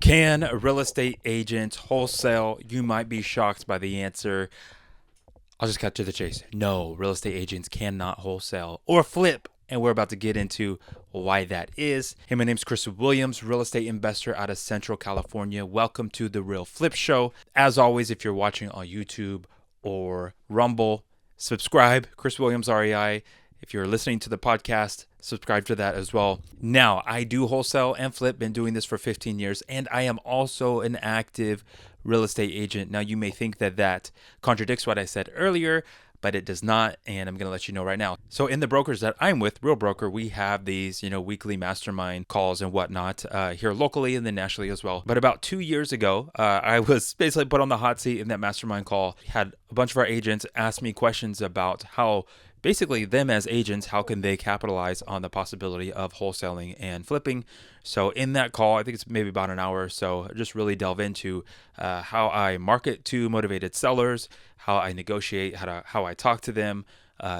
Can real estate agents wholesale? You might be shocked by the answer. I'll just cut to the chase. No, real estate agents cannot wholesale or flip. And we're about to get into why that is. Hey, my name's Chris Williams, real estate investor out of Central California. Welcome to the Real Flip Show. As always, if you're watching on YouTube or Rumble, subscribe, Chris Williams REI. If you're listening to the podcast, subscribe to that as well. Now, I do wholesale and flip, been doing this for 15 years, and I am also an active real estate agent. Now, you may think that that contradicts what I said earlier, but it does not, and I'm going to let you know right now. So in the brokers that I'm with, Real Broker, we have these, weekly mastermind calls and whatnot here locally and then nationally as well. But about 2 years ago, I was basically put on the hot seat in that mastermind call. Had a bunch of our agents ask me questions about how basically them as agents, how can they capitalize on the possibility of wholesaling and flipping? So in that call, I think it's maybe about an hour or so, just really delve into how I market to motivated sellers, how I negotiate, how I talk to them,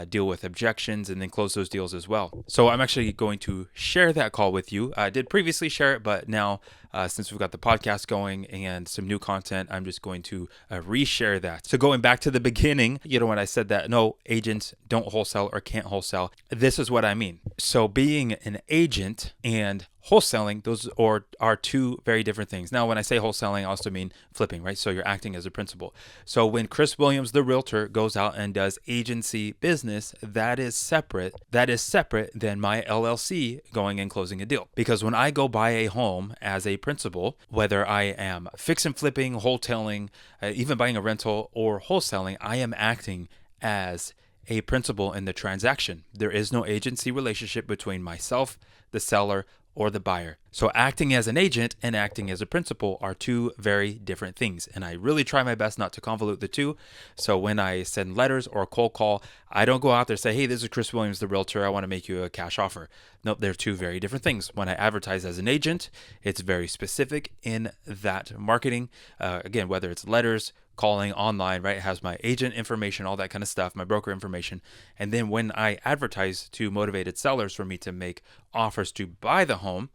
deal with objections, and then close those deals as well. So I'm actually going to share that call with you. I did previously share it, but now since we've got the podcast going and some new content, I'm just going to reshare that. So going back to the beginning, when I said that no agents don't wholesale or can't wholesale, this is what I mean. So being an agent and wholesaling, those are two very different things. Now, when I say wholesaling, I also mean flipping, right? So you're acting as a principal. So when Chris Williams, the realtor, goes out and does agency business, that is separate. That is separate than my LLC going and closing a deal. Because when I go buy a home as a principal, whether I am fix and flipping, wholesaling, even buying a rental or wholesaling, I am acting as a principal in the transaction. There is no agency relationship between myself, the seller, or the buyer. So acting as an agent and acting as a principal are two very different things. And I really try my best not to convolute the two. So when I send letters or a cold call, I don't go out there and say, hey, this is Chris Williams, the realtor. I want to make you a cash offer. Nope, they're two very different things. When I advertise as an agent, it's very specific in that marketing. Again, whether it's letters, calling online, right? It has my agent information, all that kind of stuff, my broker information. And then when I advertise to motivated sellers for me to make offers to buy the home,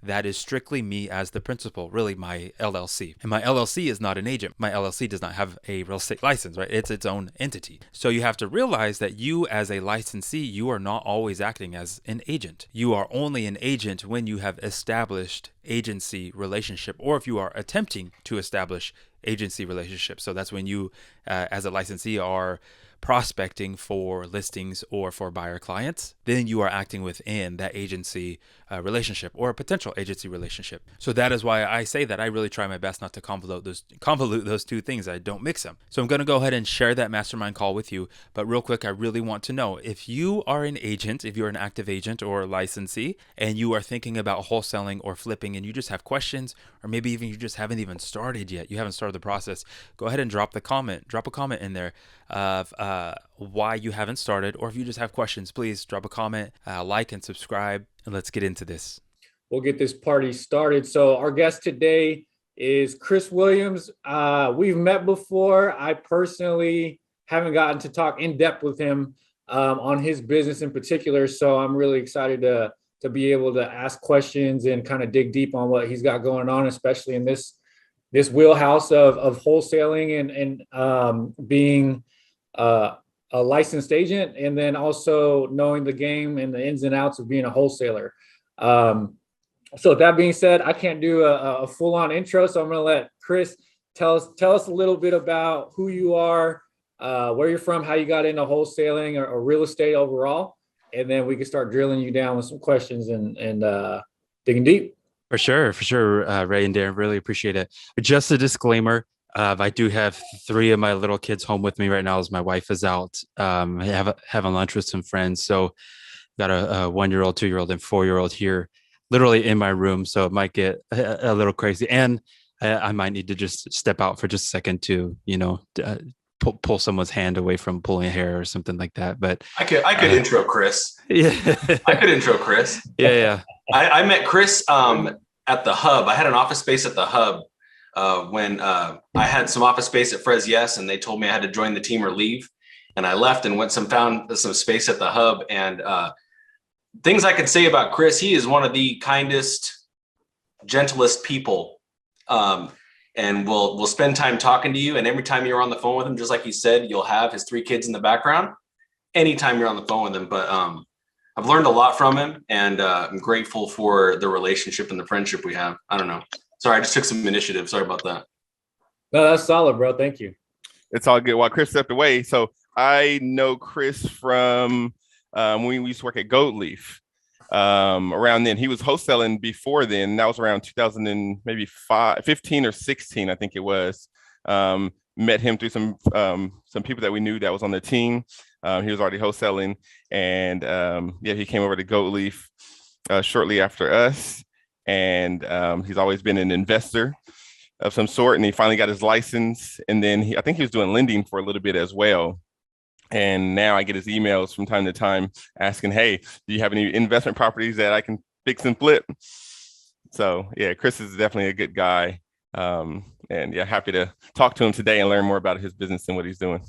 that is strictly me as the principal, really my LLC. And my LLC is not an agent. My LLC does not have a real estate license, right? It's its own entity. So you have to realize that you as a licensee, you are not always acting as an agent. You are only an agent when you have established agency relationship, or if you are attempting to establish agency relationship. So that's when you, as a licensee, are prospecting for listings or for buyer clients, then you are acting within that agency relationship or a potential agency relationship. So that is why I say that I really try my best not to convolute those two things. I don't mix them. So I'm going to go ahead and share that mastermind call with you. But real quick, I really want to know if you are an agent, if you're an active agent or a licensee, and you are thinking about wholesaling or flipping, and you just have questions, or maybe even you just haven't even started yet. You haven't started the process. Go ahead and drop a comment in there of why you haven't started, or if you just have questions, please drop a comment, like and subscribe, and let's get into this. We'll get this party started. So our guest today is Chris Williams. We've met before. I personally haven't gotten to talk in depth with him on his business in particular. So I'm really excited to be able to ask questions and kind of dig deep on what he's got going on, especially in this wheelhouse of wholesaling and being a licensed agent, and then also knowing the game and the ins and outs of being a wholesaler. So with that being said, I can't do a full-on intro, so I'm going to let Chris tell us a little bit about who you are, where you're from, how you got into wholesaling or real estate overall, and then we can start drilling you down with some questions and digging deep. For sure, Ray and Darren, really appreciate it. Just a disclaimer. I do have 3 of my little kids home with me right now as my wife is out having lunch with some friends. So got a 1-year-old, 2-year-old, and 4-year-old here literally in my room. So it might get a little crazy. And I might need to just step out for just a second to, pull someone's hand away from pulling hair or something like that. But I could intro Chris. Yeah. I could intro Chris. Yeah. I met Chris at the Hub. I had an office space at the Hub when I had some office space at Fres Yes, and they told me I had to join the team or leave. And I left and found some space at the Hub. And things I could say about Chris, he is one of the kindest, gentlest people Um, and we'll spend time talking to you. And every time you're on the phone with him, just like you said, you'll have his 3 kids in the background. Anytime you're on the phone with him, but I've learned a lot from him, and I'm grateful for the relationship and the friendship we have. I don't know. Sorry, I just took some initiative. Sorry about that. No, that's solid, bro. Thank you. It's all good. While Chris stepped away, so I know Chris from when we used to work at Gold Leaf. Around then, he was wholesaling before then. That was around 2000 and maybe 15 or 16, I think it was. Met him through some people that we knew that was on the team. He was already wholesaling, and yeah, he came over to Gold Leaf shortly after us, and he's always been an investor of some sort, and he finally got his license, and then I think he was doing lending for a little bit as well. And now I get his emails from time to time asking, hey, do you have any investment properties that I can fix and flip? So yeah, Chris is definitely a good guy. And yeah, happy to talk to him today and learn more about his business and what he's doing.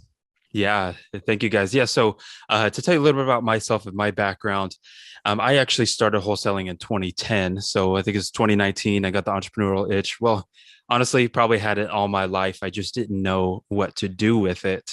Yeah, thank you guys. Yeah, so to tell you a little bit about myself and my background, I actually started wholesaling in 2010. So I think it's 2019. I got the entrepreneurial itch. Well, honestly, probably had it all my life. I just didn't know what to do with it.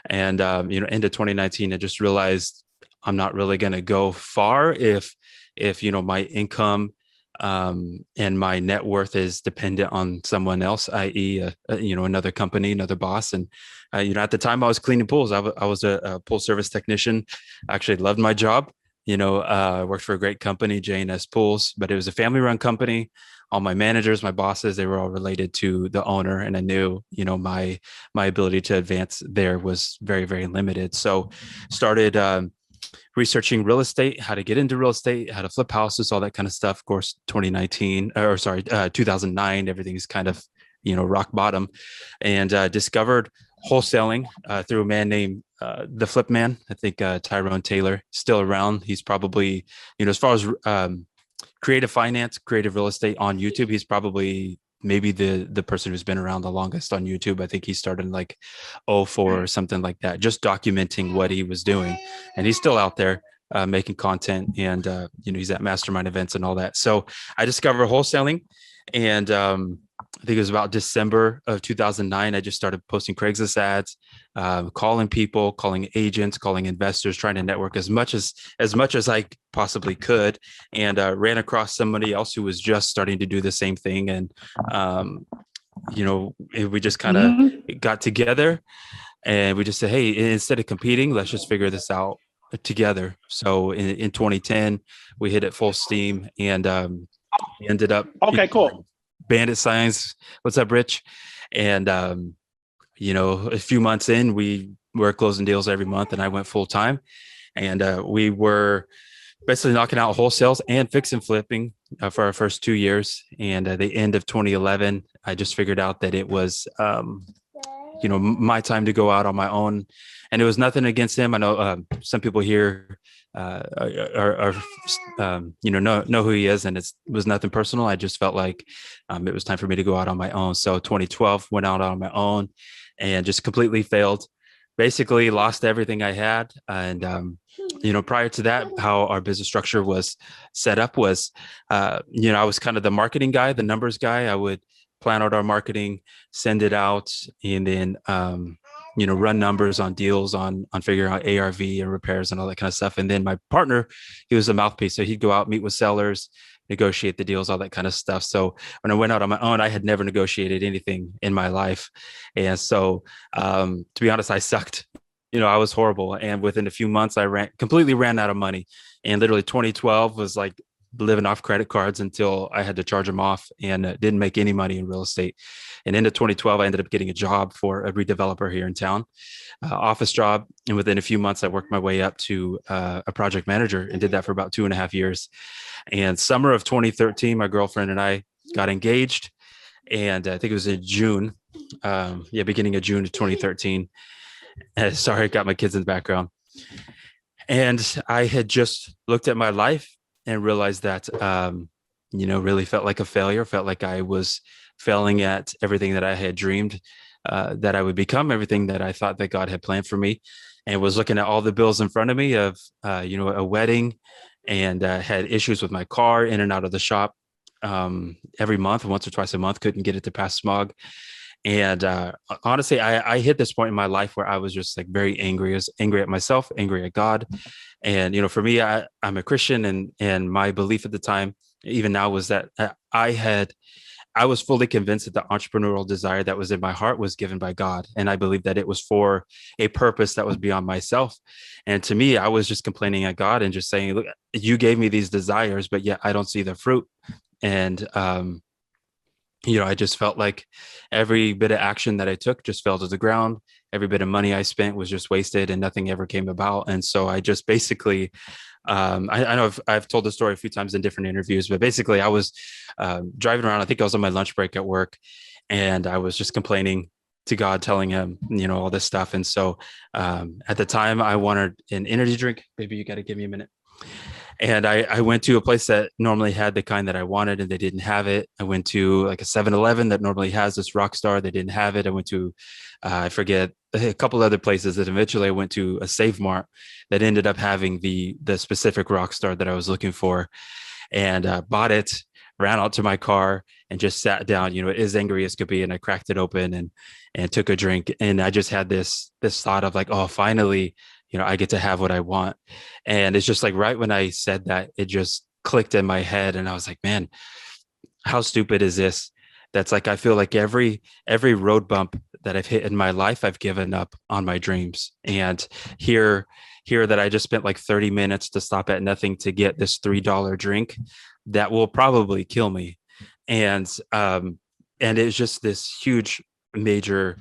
And into 2019, I just realized I'm not really going to go far if my income and my net worth is dependent on someone else, i.e., another company, another boss. And at the time I was cleaning pools. I was a pool service technician. I actually loved my job. I worked for a great company, J&S Pools, but it was a family-run company. All my managers, my bosses, they were all related to the owner, and I knew, my ability to advance there was very, very limited. So, started researching real estate, how to get into real estate, how to flip houses, all that kind of stuff. Of course, 2009, everything's kind of, rock bottom, and discovered wholesaling through a man named the Flip Man. I think Tyrone Taylor, still around. He's probably, as far as creative finance, creative real estate on YouTube, he's probably maybe the person who's been around the longest on YouTube. I think he started in like 04 or something like that, just documenting what he was doing. And he's still out there making content, and he's at mastermind events and all that. So I discovered wholesaling, and I think it was about December of 2009. I just started posting Craigslist ads, calling people, calling agents, calling investors, trying to network as much as I possibly could, and ran across somebody else who was just starting to do the same thing. And we just kind of got together, and we just said, hey, instead of competing, let's just figure this out together. So in 2010, we hit it full steam, and we ended up cool. Bandit Signs. What's up, Rich? And a few months in, we were closing deals every month, and I went full time, and we were basically knocking out wholesales and fix and flipping for our first 2 years. And at the end of 2011, I just figured out that it was my time to go out on my own. And it was nothing against him. I know some people here know who he is, and it was nothing personal. I just felt like it was time for me to go out on my own. So 2012 went out on my own and just completely failed. Basically lost everything I had. And prior to that, how our business structure was set up was, I was kind of the marketing guy, the numbers guy. I would plan out our marketing, send it out, and then run numbers on deals, on figuring out ARV and repairs and all that kind of stuff. And then my partner, he was a mouthpiece, so he'd go out, meet with sellers, negotiate the deals, all that kind of stuff. So when I went out on my own, I had never negotiated anything in my life, and so to be honest, I sucked. I was horrible, and within a few months, I completely ran out of money. And literally 2012 was like living off credit cards until I had to charge them off, and didn't make any money in real estate. And into 2012, I ended up getting a job for a redeveloper here in town, office job. And within a few months, I worked my way up to a project manager, and did that for about 2.5 years. And summer of 2013, my girlfriend and I got engaged. And I think it was in June, beginning of June of 2013. Sorry, I got my kids in the background. And I had just looked at my life and realized that, really felt like a failure, felt like I was failing at everything that I had dreamed that I would become, everything that I thought that God had planned for me, and was looking at all the bills in front of me of, a wedding, and had issues with my car, in and out of the shop, every month, once or twice a month. Couldn't get it to pass smog. And honestly, I hit this point in my life where I was just like very angry, angry at myself, angry at God. And, for me, I'm a Christian, and my belief at the time, even now, was that I was fully convinced that the entrepreneurial desire that was in my heart was given by God. And I believed that it was for a purpose that was beyond myself. And to me, I was just complaining at God and just saying, look, you gave me these desires, but yet I don't see the fruit. And, I just felt like every bit of action that I took just fell to the ground. Every bit of money I spent was just wasted and nothing ever came about. And so I just basically, I know I've told the story a few times in different interviews, but basically I was driving around. I think I was on my lunch break at work, and I was just complaining to God, telling him, all this stuff. And so at the time I wanted an energy drink. Baby, you got to give me a minute. And I went to a place that normally had the kind that I wanted, and they didn't have it. I went to like a 7-Eleven that normally has this Rockstar. They didn't have it. I went to, I forget, a couple other places that eventually I went to a Save Mart that ended up having the specific Rockstar that I was looking for, and bought it, ran out to my car and just sat down, as angry as could be. And I cracked it open and took a drink. And I just had this thought of like, oh, finally, I get to have what I want. And it's just like right when I said that, it just clicked in my head. And I was like, man, how stupid is this? That's like, I feel like every road bump that I've hit in my life, I've given up on my dreams. And here that I just spent like 30 minutes to stop at nothing to get this $3 drink that will probably kill me. And it's just this huge, major,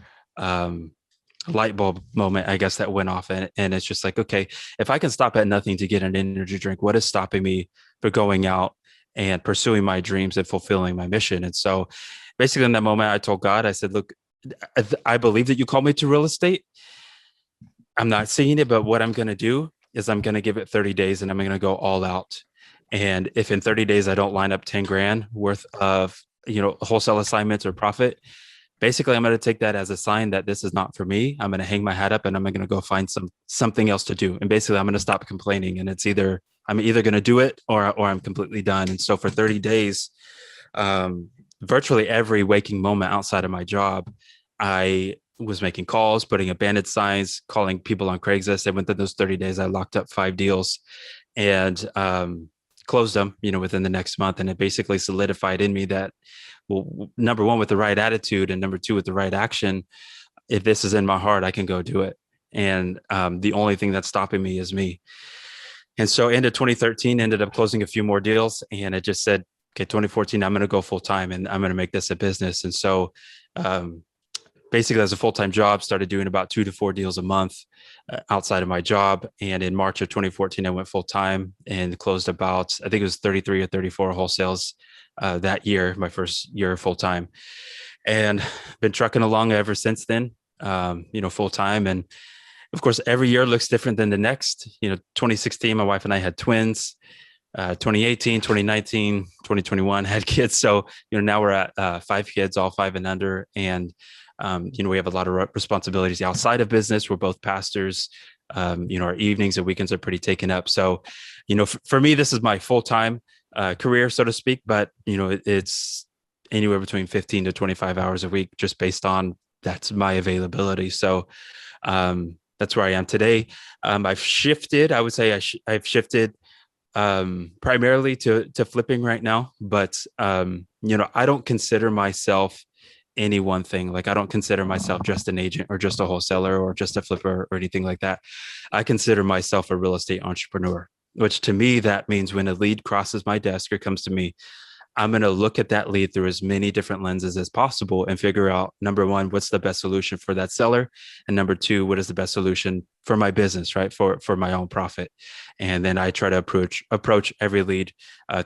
light bulb moment, I guess, that went off. And it's just like, okay, if I can stop at nothing to get an energy drink, what is stopping me for going out and pursuing my dreams and fulfilling my mission? And so basically in that moment, I told God, I said, look, I believe that you called me to real estate. I'm not seeing it, but what I'm going to do is I'm going to give it 30 days and I'm going to go all out. And if in 30 days I don't line up 10 grand worth of, wholesale assignments or profit, basically I'm going to take that as a sign that this is not for me. I'm going to hang my hat up and I'm going to go find something else to do. And basically I'm going to stop complaining, and I'm either going to do it or I'm completely done. And so for 30 days, virtually every waking moment outside of my job, I was making calls, putting abandoned signs, calling people on Craigslist. And within those 30 days, I locked up 5 deals and closed them, within the next month. And it basically solidified in me that, well, number one, with the right attitude, and number two, with the right action, if this is in my heart, I can go do it. And the only thing that's stopping me is me. And so end of 2013, ended up closing a few more deals, and it just said, okay, 2014, I'm going to go full time and I'm going to make this a business. And so basically as a full-time job, started doing about 2 to 4 deals a month outside of my job. And in March of 2014, I went full-time and closed about, I think it was 33 or 34 wholesales that year, my first year full-time, and been trucking along ever since then, full-time. And of course, every year looks different than the next. 2016, my wife and I had twins. 2018, 2019, 2021 had kids. So, now we're at 5 kids, all 5 and under. And, we have a lot of responsibilities outside of business. We're both pastors. Our evenings and weekends are pretty taken up. So, for me, this is my full-time career, so to speak, but, it's anywhere between 15 to 25 hours a week, just based on that's my availability. So, that's where I am today. I've shifted, I would say I've shifted primarily to flipping right now, but I don't consider myself any one thing. Like, I don't consider myself just an agent or just a wholesaler or just a flipper or anything like that. I consider myself a real estate entrepreneur, which to me, that means when a lead crosses my desk or comes to me, I'm going to look at that lead through as many different lenses as possible and figure out, number one, what's the best solution for that seller? And number two, what is the best solution for my business, right? For my own profit. And then I try to approach every lead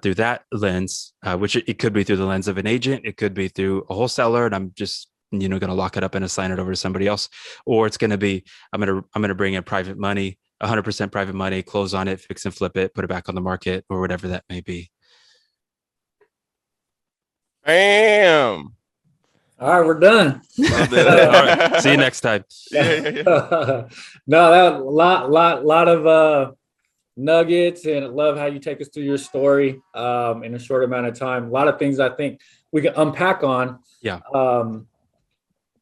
through that lens, which it could be through the lens of an agent. It could be through a wholesaler, and I'm just, going to lock it up and assign it over to somebody else. Or it's going to be, I'm going to bring in private money, 100% private money, close on it, fix and flip it, put it back on the market, or whatever that may be. Bam. All right, we're done. All right. See you next time. Yeah. No, that lot of nuggets, and I love how you take us through your story in a short amount of time. A lot of things I think we can unpack on Yeah.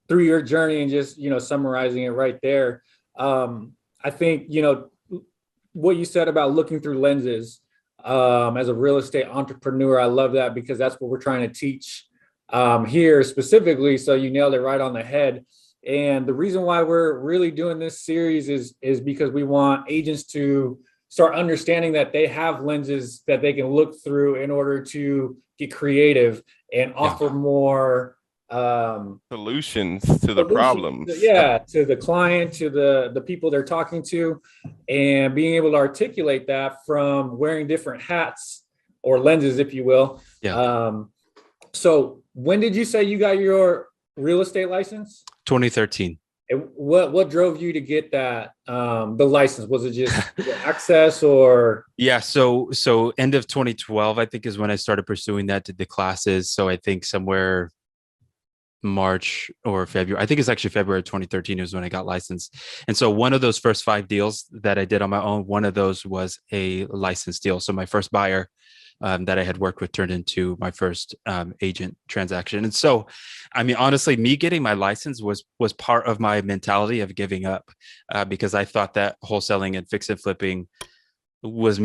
Through your journey, and just, summarizing it right there. I think, what you said about looking through lenses as a real estate entrepreneur, I love that, because that's what we're trying to teach here specifically. So you nailed it right on the head. And the reason why we're really doing this series is because we want agents to start understanding that they have lenses that they can look through in order to get creative and Yeah. offer more Solutions to the solutions, problems. yeah, to the client, to the people they're talking to, and being able to articulate that from wearing different hats or lenses, if you will. Yeah. So when did you say you got your real estate license? 2013. And what drove you to get that the license? Was it just access, or? Yeah. So end of 2012, I think, is when I started pursuing that, did the classes. So I think somewhere March or February, I think it's actually February 2013 is when I got licensed. And so one of those first 5 deals that I did on my own, one of those was a license deal. So my first buyer that I had worked with turned into my first agent transaction. And so, I mean, honestly, me getting my license was part of my mentality of giving up because I thought that wholesaling and fix and flipping was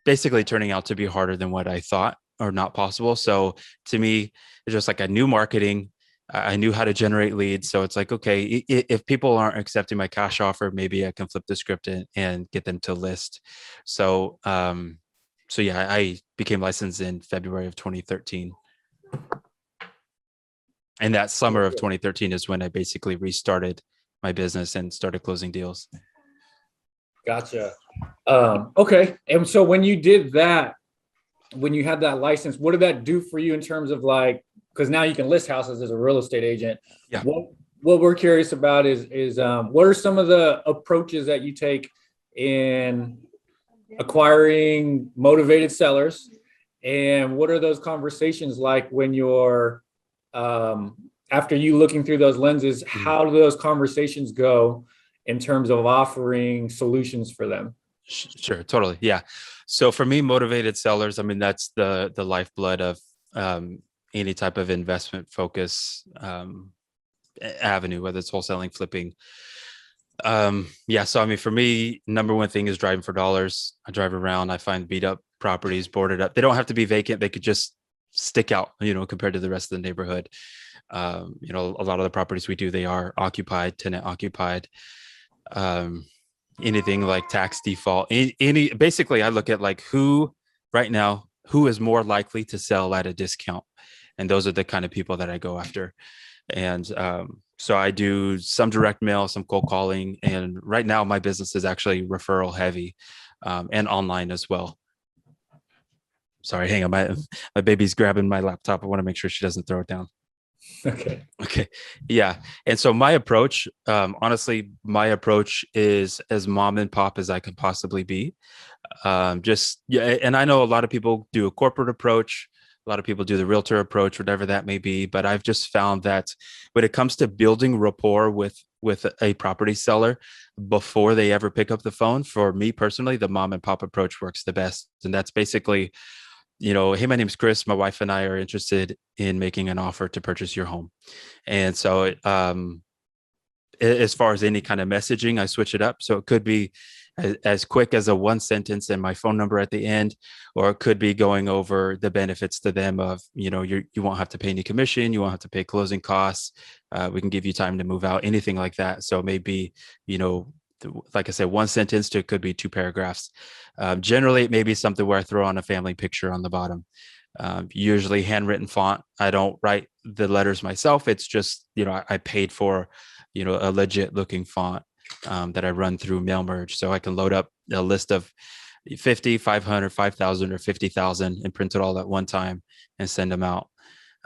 basically turning out to be harder than what I thought, or not possible. So to me, it's just like I knew marketing. I knew how to generate leads. So it's like, okay, if people aren't accepting my cash offer, maybe I can flip the script and get them to list. So, yeah, I became licensed in February of 2013. And that summer of 2013 is when I basically restarted my business and started closing deals. Gotcha. Okay. And so when you did that, when you had that license, what did that do for you in terms of, like, because now you can list houses as a real estate agent. Yeah. What we're curious about is what are some of the approaches that you take in acquiring motivated sellers, and what are those conversations like when you're after you looking through those lenses? How do those conversations go in terms of offering solutions for them? Sure, totally. Yeah. So for me, motivated sellers, I mean, that's the lifeblood of any type of investment focus avenue, whether it's wholesaling, flipping. Yeah. So, I mean, for me, number one thing is driving for dollars. I drive around, I find beat up properties, boarded up. They don't have to be vacant. They could just stick out, compared to the rest of the neighborhood. A lot of the properties we do, they are occupied, tenant occupied. Anything like tax default, basically I look at like who is more likely to sell at a discount. And those are the kind of people that I go after. And so I do some direct mail, some cold calling. And right now my business is actually referral heavy and online as well. Sorry, hang on. My baby's grabbing my laptop. I want to make sure she doesn't throw it down. Okay. Yeah. And so my approach, honestly, is as mom and pop as I can possibly be. And I know a lot of people do a corporate approach. A lot of people do the realtor approach, whatever that may be. But I've just found that when it comes to building rapport with a property seller before they ever pick up the phone, for me personally, the mom and pop approach works the best. And that's basically, hey, my name's Chris. My wife and I are interested in making an offer to purchase your home. And so as far as any kind of messaging, I switch it up. So it could be as quick as a one sentence and my phone number at the end, or it could be going over the benefits to them of, you won't have to pay any commission. You won't have to pay closing costs. We can give you time to move out, anything like that. So maybe, like I said, one sentence to, it could be 2 paragraphs. Generally, it may be something where I throw on a family picture on the bottom. Usually handwritten font. I don't write the letters myself. It's just, I paid for, a legit looking font that I run through mail merge. So I can load up a list of 50, 500, 5,000 or 50,000 and print it all at one time and send them out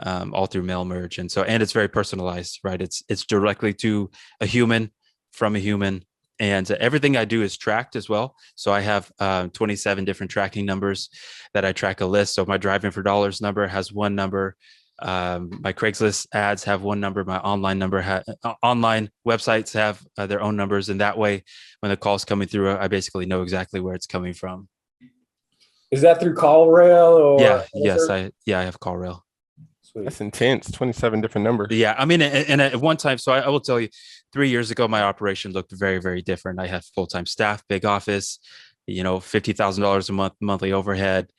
all through mail merge. And it's very personalized, right? It's directly to a human from a human. And everything I do is tracked as well. So I have 27 different tracking numbers that I track a list. So my driving for dollars number has one number. My Craigslist ads have one number. My online websites have their own numbers, and that way, when the call's coming through, I basically know exactly where it's coming from. Is that through CallRail or? I have CallRail. Sweet. That's intense. 27 different numbers. Yeah, I mean, and at one time, so I will tell you, 3 years ago, my operation looked very, very different. I had full-time staff, big office, $50,000 a month, monthly overhead.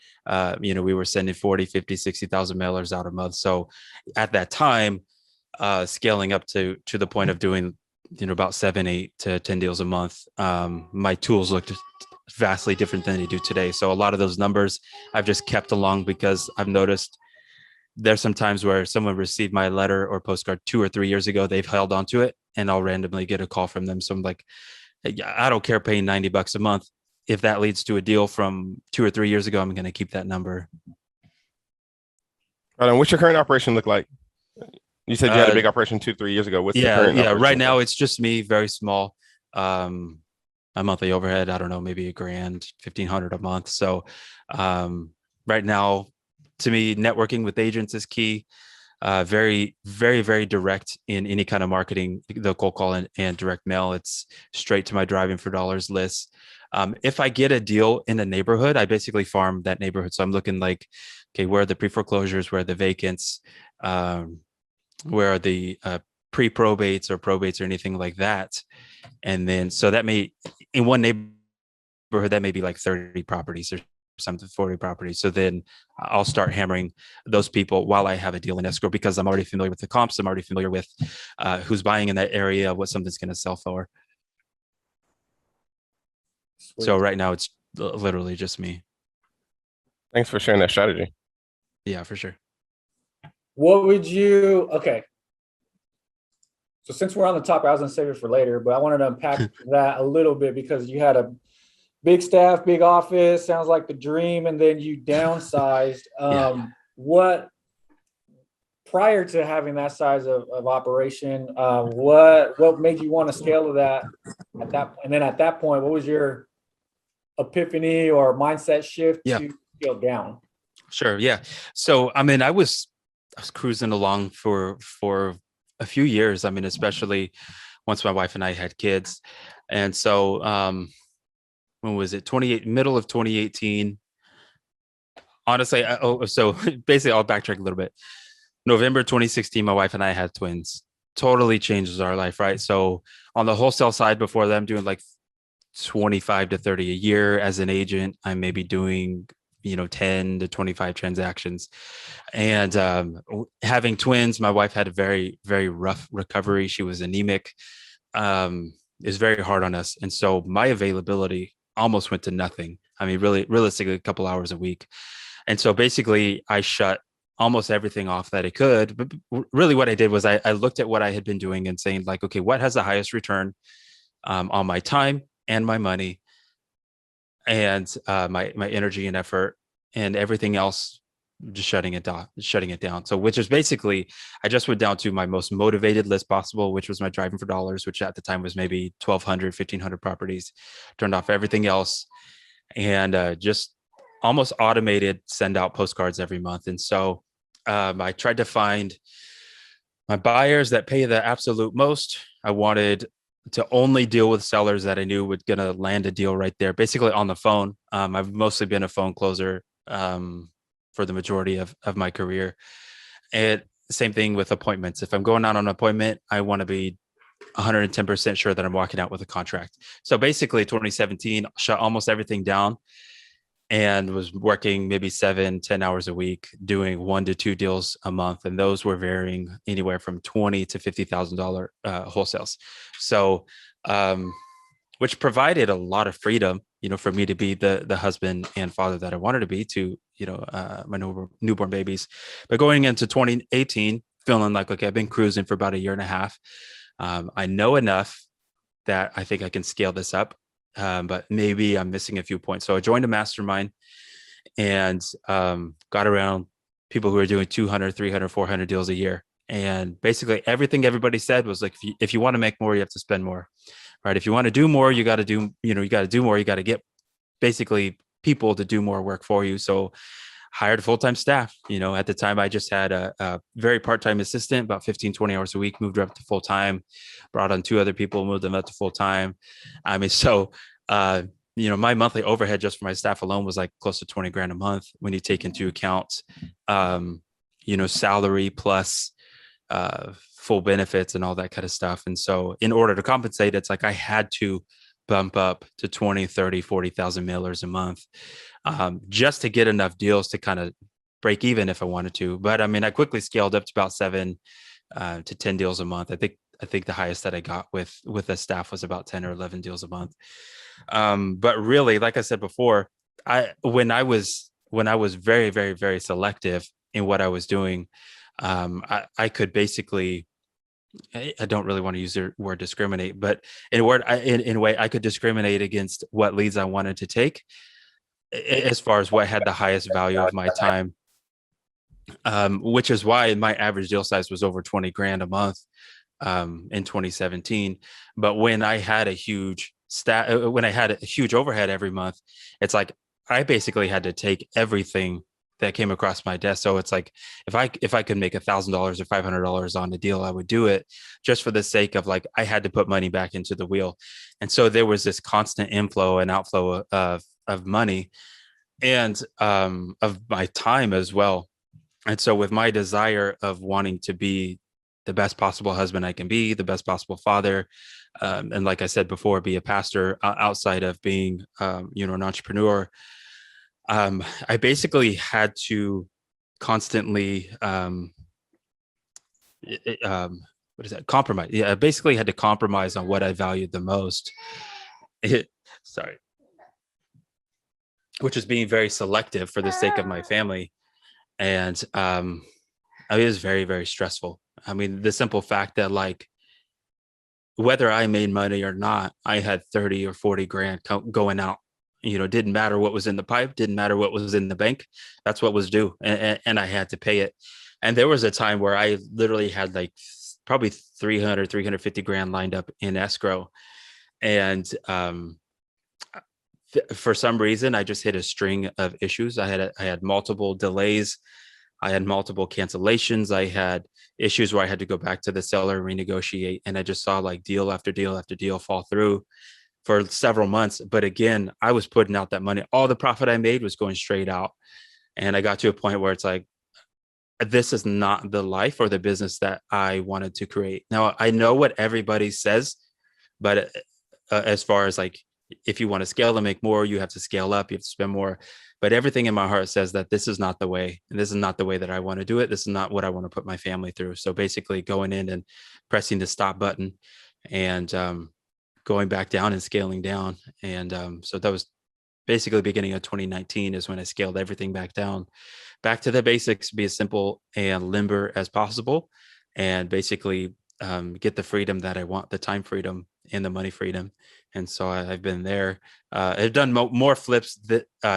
We were sending 40, 50, 60,000 mailers out a month. So at that time, scaling up to the point of doing, about 7, 8 to 10 deals a month, my tools looked vastly different than they do today. So a lot of those numbers I've just kept along because I've noticed there's some times where someone received my letter or postcard 2 or 3 years ago, they've held onto it, and I'll randomly get a call from them. So I'm like, I don't care paying $90 a month. If that leads to a deal from 2 or 3 years ago, I'm going to keep that number. What's your current operation look like? You said you had a big operation 2-3 years ago. What's the current operation right now it's just me, very small. My monthly overhead, I don't know, maybe $1,000, $1,500 a month. So right now, to me, networking with agents is key. Very, very, very direct in any kind of marketing, the cold call and direct mail. It's straight to my driving for dollars list. If I get a deal in a neighborhood, I basically farm that neighborhood. So I'm looking like, okay, where are the pre-foreclosures, where are the vacants, where are the pre-probates or probates or anything like that. And then, so that may, in one neighborhood, that may be like 30 properties or something, 40 properties. So then I'll start hammering those people while I have a deal in escrow, because I'm already familiar with the comps. I'm already familiar with who's buying in that area, what something's going to sell for. Sweet. So right now it's literally just me. Thanks for sharing that strategy. Yeah, for sure. Okay. So since we're on the topic, I was going to save it for later, but I wanted to unpack that a little bit, because you had a big staff, big office, sounds like the dream, and then you downsized. What, prior to having that size of operation, what made you want to scale to that at that, and then at that point, what was your epiphany or mindset shift to scale down? Sure. Yeah. So, I mean, I was cruising along for a few years. I mean, especially once my wife and I had kids. And so, when was it? Middle of 2018. Honestly, so basically I'll backtrack a little bit. November 2016, my wife and I had twins. Totally changes our life, right? So on the wholesale side, before that, I'm doing like 25 to 30 a year. As an agent, I may be doing 10 to 25 transactions. And having twins, my wife had a very, very rough recovery. She was anemic. It's very hard on us. And so my availability almost went to nothing. I mean, really, realistically, a couple hours a week. And so basically I shut almost everything off that I could. But really what I did was I looked at what I had been doing and saying like, okay, what has the highest return on my time and my money and my energy and effort, and everything else, just shutting it down. So, which is basically, I just went down to my most motivated list possible, which was my driving for dollars, which at the time was maybe 1,200, 1,500 properties, turned off everything else, and just almost automated send out postcards every month. And so I tried to find my buyers that pay the absolute most. I wanted to only deal with sellers that I knew would gonna land a deal right there, basically on the phone. I've mostly been a phone closer for the majority of my career. And same thing with appointments. If I'm going out on an appointment, I want to be 110% sure that I'm walking out with a contract. So basically 2017, shut almost everything down and was working maybe 7-10 hours a week, doing 1 to 2 deals a month. And those were varying anywhere from $20,000 to $50,000 wholesales. So, which provided a lot of freedom, for me to be the husband and father that I wanted to be to, my newborn babies. But going into 2018, feeling like, okay, I've been cruising for about a year and a half. I know enough that I think I can scale this up. But maybe I'm missing a few points. So I joined a mastermind and got around people who are doing 200, 300, 400 deals a year. And basically everything everybody said was like, if you want to make more, you have to spend more, right? If you want to do more, you got to do more. You got to get basically people to do more work for you. So hired full-time staff. At the time I just had a very part-time assistant, about 15, 20 hours a week, moved her up to full-time, brought on 2 other people, moved them up to full-time. I mean, so, my monthly overhead just for my staff alone was like close to 20 grand a month when you take into account, salary plus full benefits and all that kind of stuff. And so in order to compensate, it's like I had to bump up to 20, 30, 40,000 mailers a month, just to get enough deals to kind of break even if I wanted to. But I mean, I quickly scaled up to about 7 to 10 deals a month. I think the highest that I got with the staff was about 10 or 11 deals a month. But really, like I said before, when I was very, very, very selective in what I was doing, I could basically, I don't really want to use the word discriminate, but in a way I could discriminate against what leads I wanted to take as far as what had the highest value of my time. Which is why my average deal size was over 20 grand a month in 2017. But when I had a huge overhead every month, it's like I basically had to take everything that came across my desk. So it's like if I could make $1,000 or $500 on a deal, I would do it just for the sake of like I had to put money back into the wheel. And so there was this constant inflow and outflow of money and of my time as well. And so with my desire of wanting to be the best possible husband I can be, the best possible father, and like I said before, be a pastor outside of being, an entrepreneur, I basically had to constantly, compromise. Yeah, I basically had to compromise on what I valued the most. Sorry. Which is being very selective for the sake of my family. And it was very, very stressful. I mean, the simple fact that like, whether I made money or not, I had 30 or 40 grand going out. Didn't matter what was in the pipe, didn't matter what was in the bank. That's what was due. And I had to pay it. And there was a time where I literally had like probably 300, 350 grand lined up in escrow. And for some reason, I just hit a string of issues. I had multiple delays. I had multiple cancellations. I had issues where I had to go back to the seller, renegotiate. And I just saw like deal after deal after deal fall through for several months. But again, I was putting out that money. All the profit I made was going straight out. And I got to a point where it's like, this is not the life or the business that I wanted to create. Now, I know what everybody says, but as far as like, if you want to scale and make more, you have to scale up, you have to spend more. But everything in my heart says that this is not the way, and this is not the way that I want to do it. This is not what I want to put my family through. So basically going in and pressing the stop button and going back down and scaling down. And so that was basically beginning of 2019 is when I scaled everything back down, back to the basics, be as simple and limber as possible, and basically get the freedom that I want, the time freedom and the money freedom. And so I've been there. I've done more flips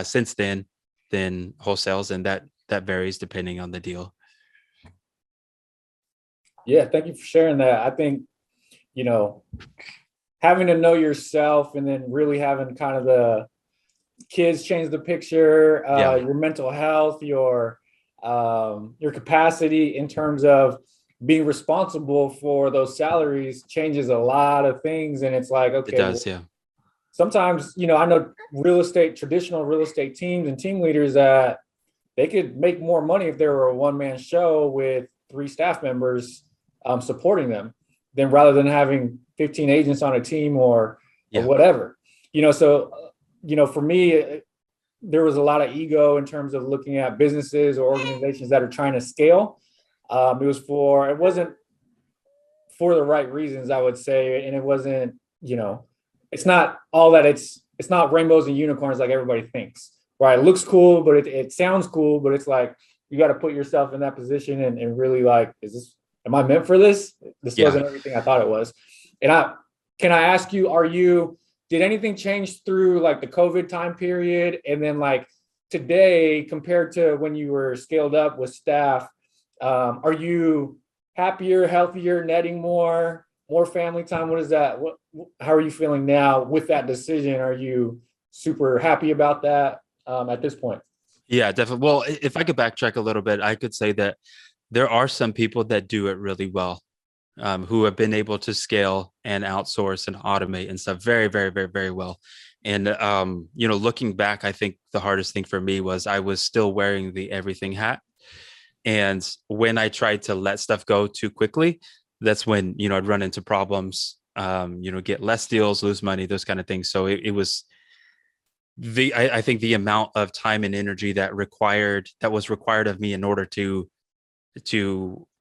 since then than wholesales, and that varies depending on the deal. Yeah, thank you for sharing that. I think, having to know yourself and then really having kind of the kids change the picture, your mental health, your capacity in terms of being responsible for those salaries changes a lot of things. And it's like, okay, it does, yeah. Sometimes, I know traditional real estate teams and team leaders that they could make more money if they were a one-man show with 3 staff members supporting them than rather than having 15 agents on a team or whatever. So, for me, there was a lot of ego in terms of looking at businesses or organizations that are trying to scale. It wasn't for the right reasons, I would say. And it wasn't, it's not all that it's not rainbows and unicorns like everybody thinks, right? It looks cool, but it sounds cool, but it's like, you got to put yourself in that position and really like, am I meant for this? This wasn't everything I thought it was. And can I ask you, did anything change through like the COVID time period? And then like today compared to when you were scaled up with staff, are you happier, healthier, netting more family time? What is that? How are you feeling now with that decision? Are you super happy about that at this point? Yeah, definitely. Well, if I could backtrack a little bit, I could say that there are some people that do it really well, who have been able to scale and outsource and automate and stuff very, very, very, very well. And looking back, I think the hardest thing for me was I was still wearing the everything hat. And when I tried to let stuff go too quickly, that's when, I'd run into problems, get less deals, lose money, those kind of things. So it was I think the amount of time and energy that was required of me in order to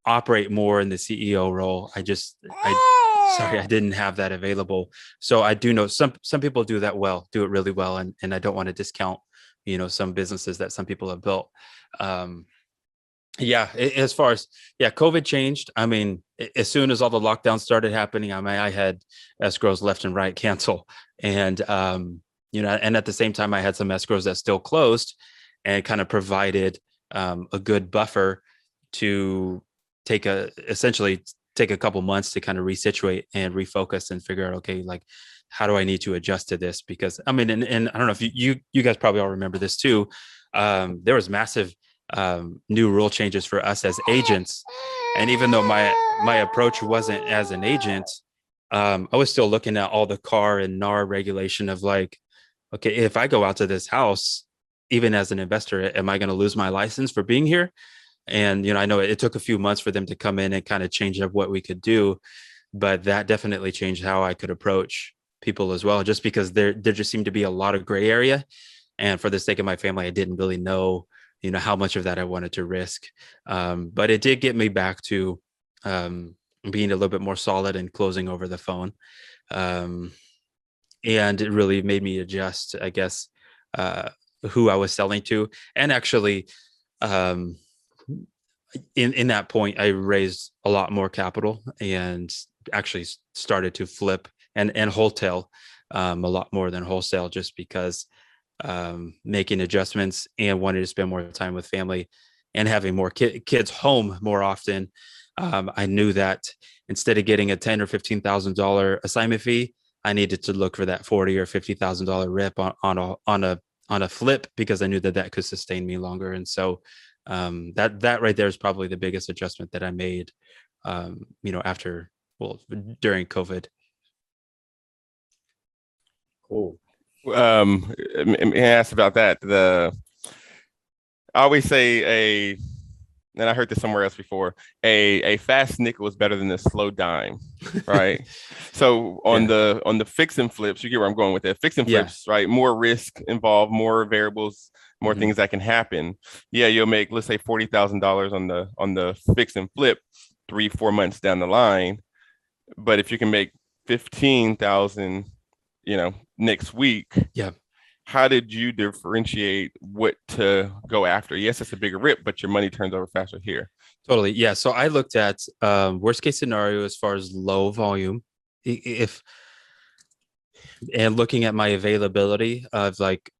operate more in the CEO role. I didn't have that available. So I do know some people do that well, do it really well, and I don't want to discount some businesses that some people have built. Um, yeah, as far as COVID changed. I mean, as soon as all the lockdowns started happening, I mean, I had escrows left and right cancel, and and at the same time, I had some escrows that still closed, and kind of provided a good buffer to essentially take a couple months to kind of resituate and refocus and figure out, okay, like, how do I need to adjust to this? Because I mean, and I don't know if you guys probably all remember this too. There was massive new rule changes for us as agents, and even though my approach wasn't as an agent, I was still looking at all the car and NAR regulation of like, okay, if I go out to this house, even as an investor, am I going to lose my license for being here? And I know it took a few months for them to come in and kind of change up what we could do, but that definitely changed how I could approach people as well, just because there just seemed to be a lot of gray area. And for the sake of my family, I didn't really know, how much of that I wanted to risk. But it did get me back to being a little bit more solid and closing over the phone. Um, and it really made me adjust, I guess, uh, who I was selling to. And actually, um, in that point, I raised a lot more capital and actually started to flip and wholesale a lot more than wholesale, just because making adjustments and wanting to spend more time with family and having more kids home more often. I knew that instead of getting a $10,000 or $15,000 assignment fee, I needed to look for that $40,000 or $50,000 rip on a flip, because I knew that could sustain me longer. And so that right there is probably the biggest adjustment that I made, after, well, during COVID. Cool. I asked about that. I always say and I heard this somewhere else before, a fast nickel is better than a slow dime, right? So on the fix and flips, you get where I'm going with that. Fix and flips, right? More risk involved, more variables, more things that can happen. Yeah, you'll make, let's say, $40,000 on the fix and flip 3-4 months down the line. But if you can make 15,000, next week, how did you differentiate what to go after? Yes, it's a bigger rip, but your money turns over faster here. Totally. Yeah. So I looked at worst case scenario as far as low volume. If and looking at my availability of, like,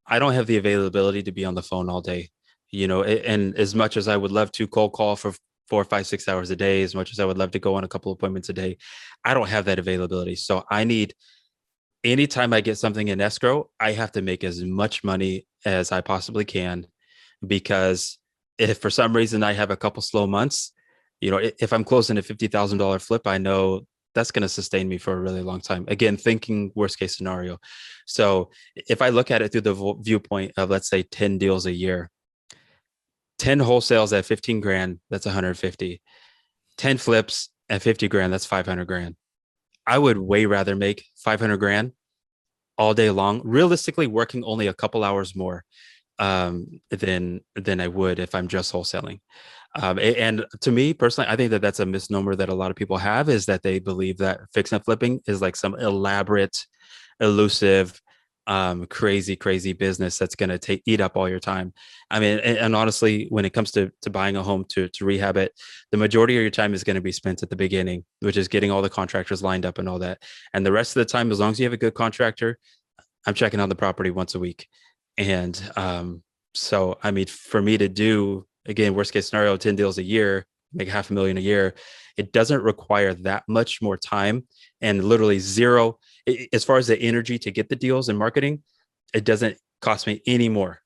I don't have the availability to be on the phone all day, and as much as I would love to cold call for 4, 5, 6 hours a day, as much as I would love to go on a couple appointments a day, I don't have that availability. So I need, anytime I get something in escrow, I have to make as much money as I possibly can, because if for some reason I have a couple slow months, if I'm closing a $50,000 flip, I know that's going to sustain me for a really long time. Again, thinking worst case scenario. So if I look at it through the viewpoint of, let's say, 10 deals a year, 10 wholesales at 15 grand, that's 150. 10 flips at 50 grand, that's 500 grand. I would way rather make 500 grand all day long, realistically working only a couple hours more than I would if I'm just wholesaling. And to me personally, I think that that's a misnomer that a lot of people have, is that they believe that fix and flipping is like some elaborate, elusive, crazy business that's going to eat up all your time. I mean, and honestly, when it comes to buying a home to rehab it, the majority of your time is going to be spent at the beginning, which is getting all the contractors lined up and all that. And the rest of the time, as long as you have a good contractor, I'm checking on the property once a week. And so, I mean, for me to do, again, worst case scenario, 10 deals a year, make $500,000 a year, it doesn't require that much more time, and literally zero, as far as the energy to get the deals and marketing, it doesn't cost me any more.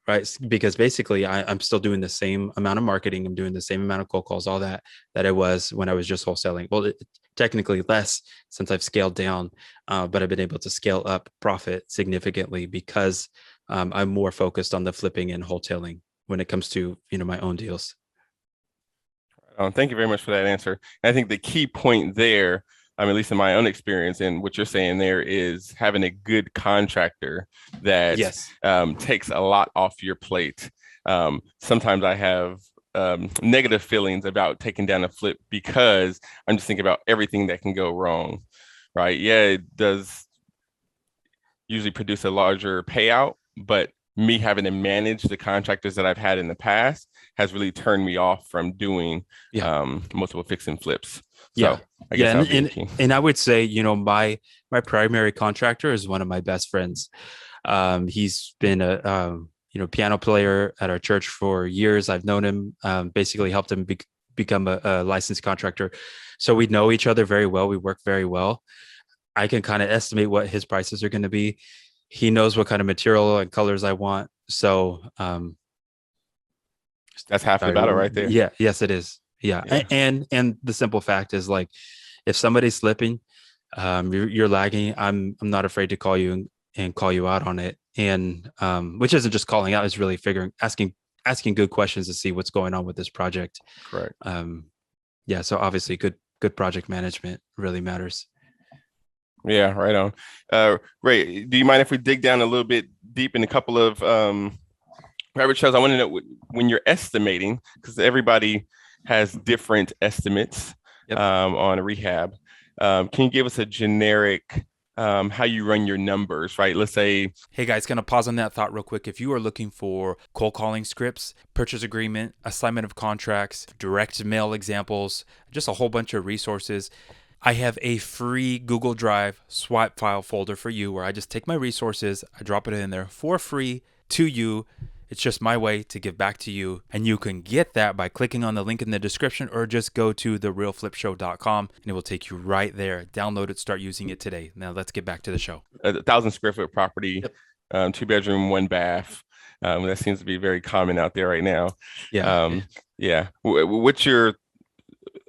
right? Because basically I'm still doing the same amount of marketing. I'm doing the same amount of cold calls, all that I was when I was just wholesaling. Well, technically less since I've scaled down, but I've been able to scale up profit significantly because I'm more focused on the flipping and wholesaling when it comes to, my own deals. Thank you very much for that answer. And I think the key point there, at least in my own experience, and what you're saying there is having a good contractor that Yes. takes a lot off your plate. Sometimes I have negative feelings about taking down a flip because I'm just thinking about everything that can go wrong, right? Yeah, it does usually produce a larger payout, but me having to manage the contractors that I've had in the past has really turned me off from doing multiple fix and flips. So I guess that'll be key. And I would say, my primary contractor is one of my best friends. He's been a piano player at our church for years. I've known him, basically helped him become a licensed contractor. So we know each other very well. We work very well. I can kind of estimate what his prices are going to be. He knows what kind of material and colors I want. So that's half the battle right there. Yeah. Yes, it is. Yeah. And the simple fact is, like, if somebody's slipping, you're lagging, I'm not afraid to call you and call you out on it. And which isn't just calling out, is really asking good questions to see what's going on with this project. Correct. So obviously good project management really matters. Yeah, right on. Ray, do you mind if we dig down a little bit deep in a couple of rabbit trails? I want to know when you're estimating, because everybody has different estimates on a rehab. Can you give us a generic how you run your numbers, right? Let's say, hey guys, gonna pause on that thought real quick. If you are looking for cold calling scripts, purchase agreement, assignment of contracts, direct mail examples, just a whole bunch of resources, I have a free Google Drive swipe file folder for you where I just take my resources, I drop it in there for free to you. It's just my way to give back to you. And you can get that by clicking on the link in the description, or just go to therealflipshow.com and it will take you right there. Download it, start using it today. Now let's get back to the show. 1,000 square foot property, 2-bedroom, 1 bath. That seems to be very common out there right now. What's your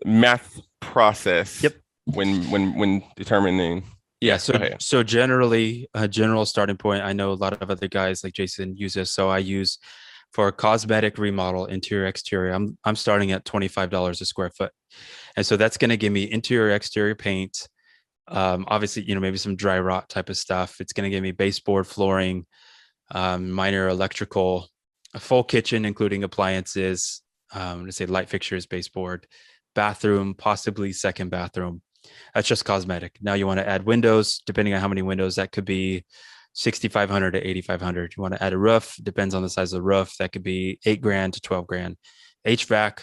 math process when determining? So generally, a general starting point, I know a lot of other guys like Jason use this. So I use, for a cosmetic remodel, interior, exterior, I'm starting at $25 a square foot. And so that's going to give me interior, exterior paint. Obviously, maybe some dry rot type of stuff. It's going to give me baseboard flooring, minor electrical, a full kitchen, including appliances, let's say light fixtures, baseboard, bathroom, possibly second bathroom. That's just cosmetic. Now you want to add windows, depending on how many windows, that could be 6,500 to 8,500. You want to add a roof, depends on the size of the roof. That could be $8,000 to $12,000. HVAC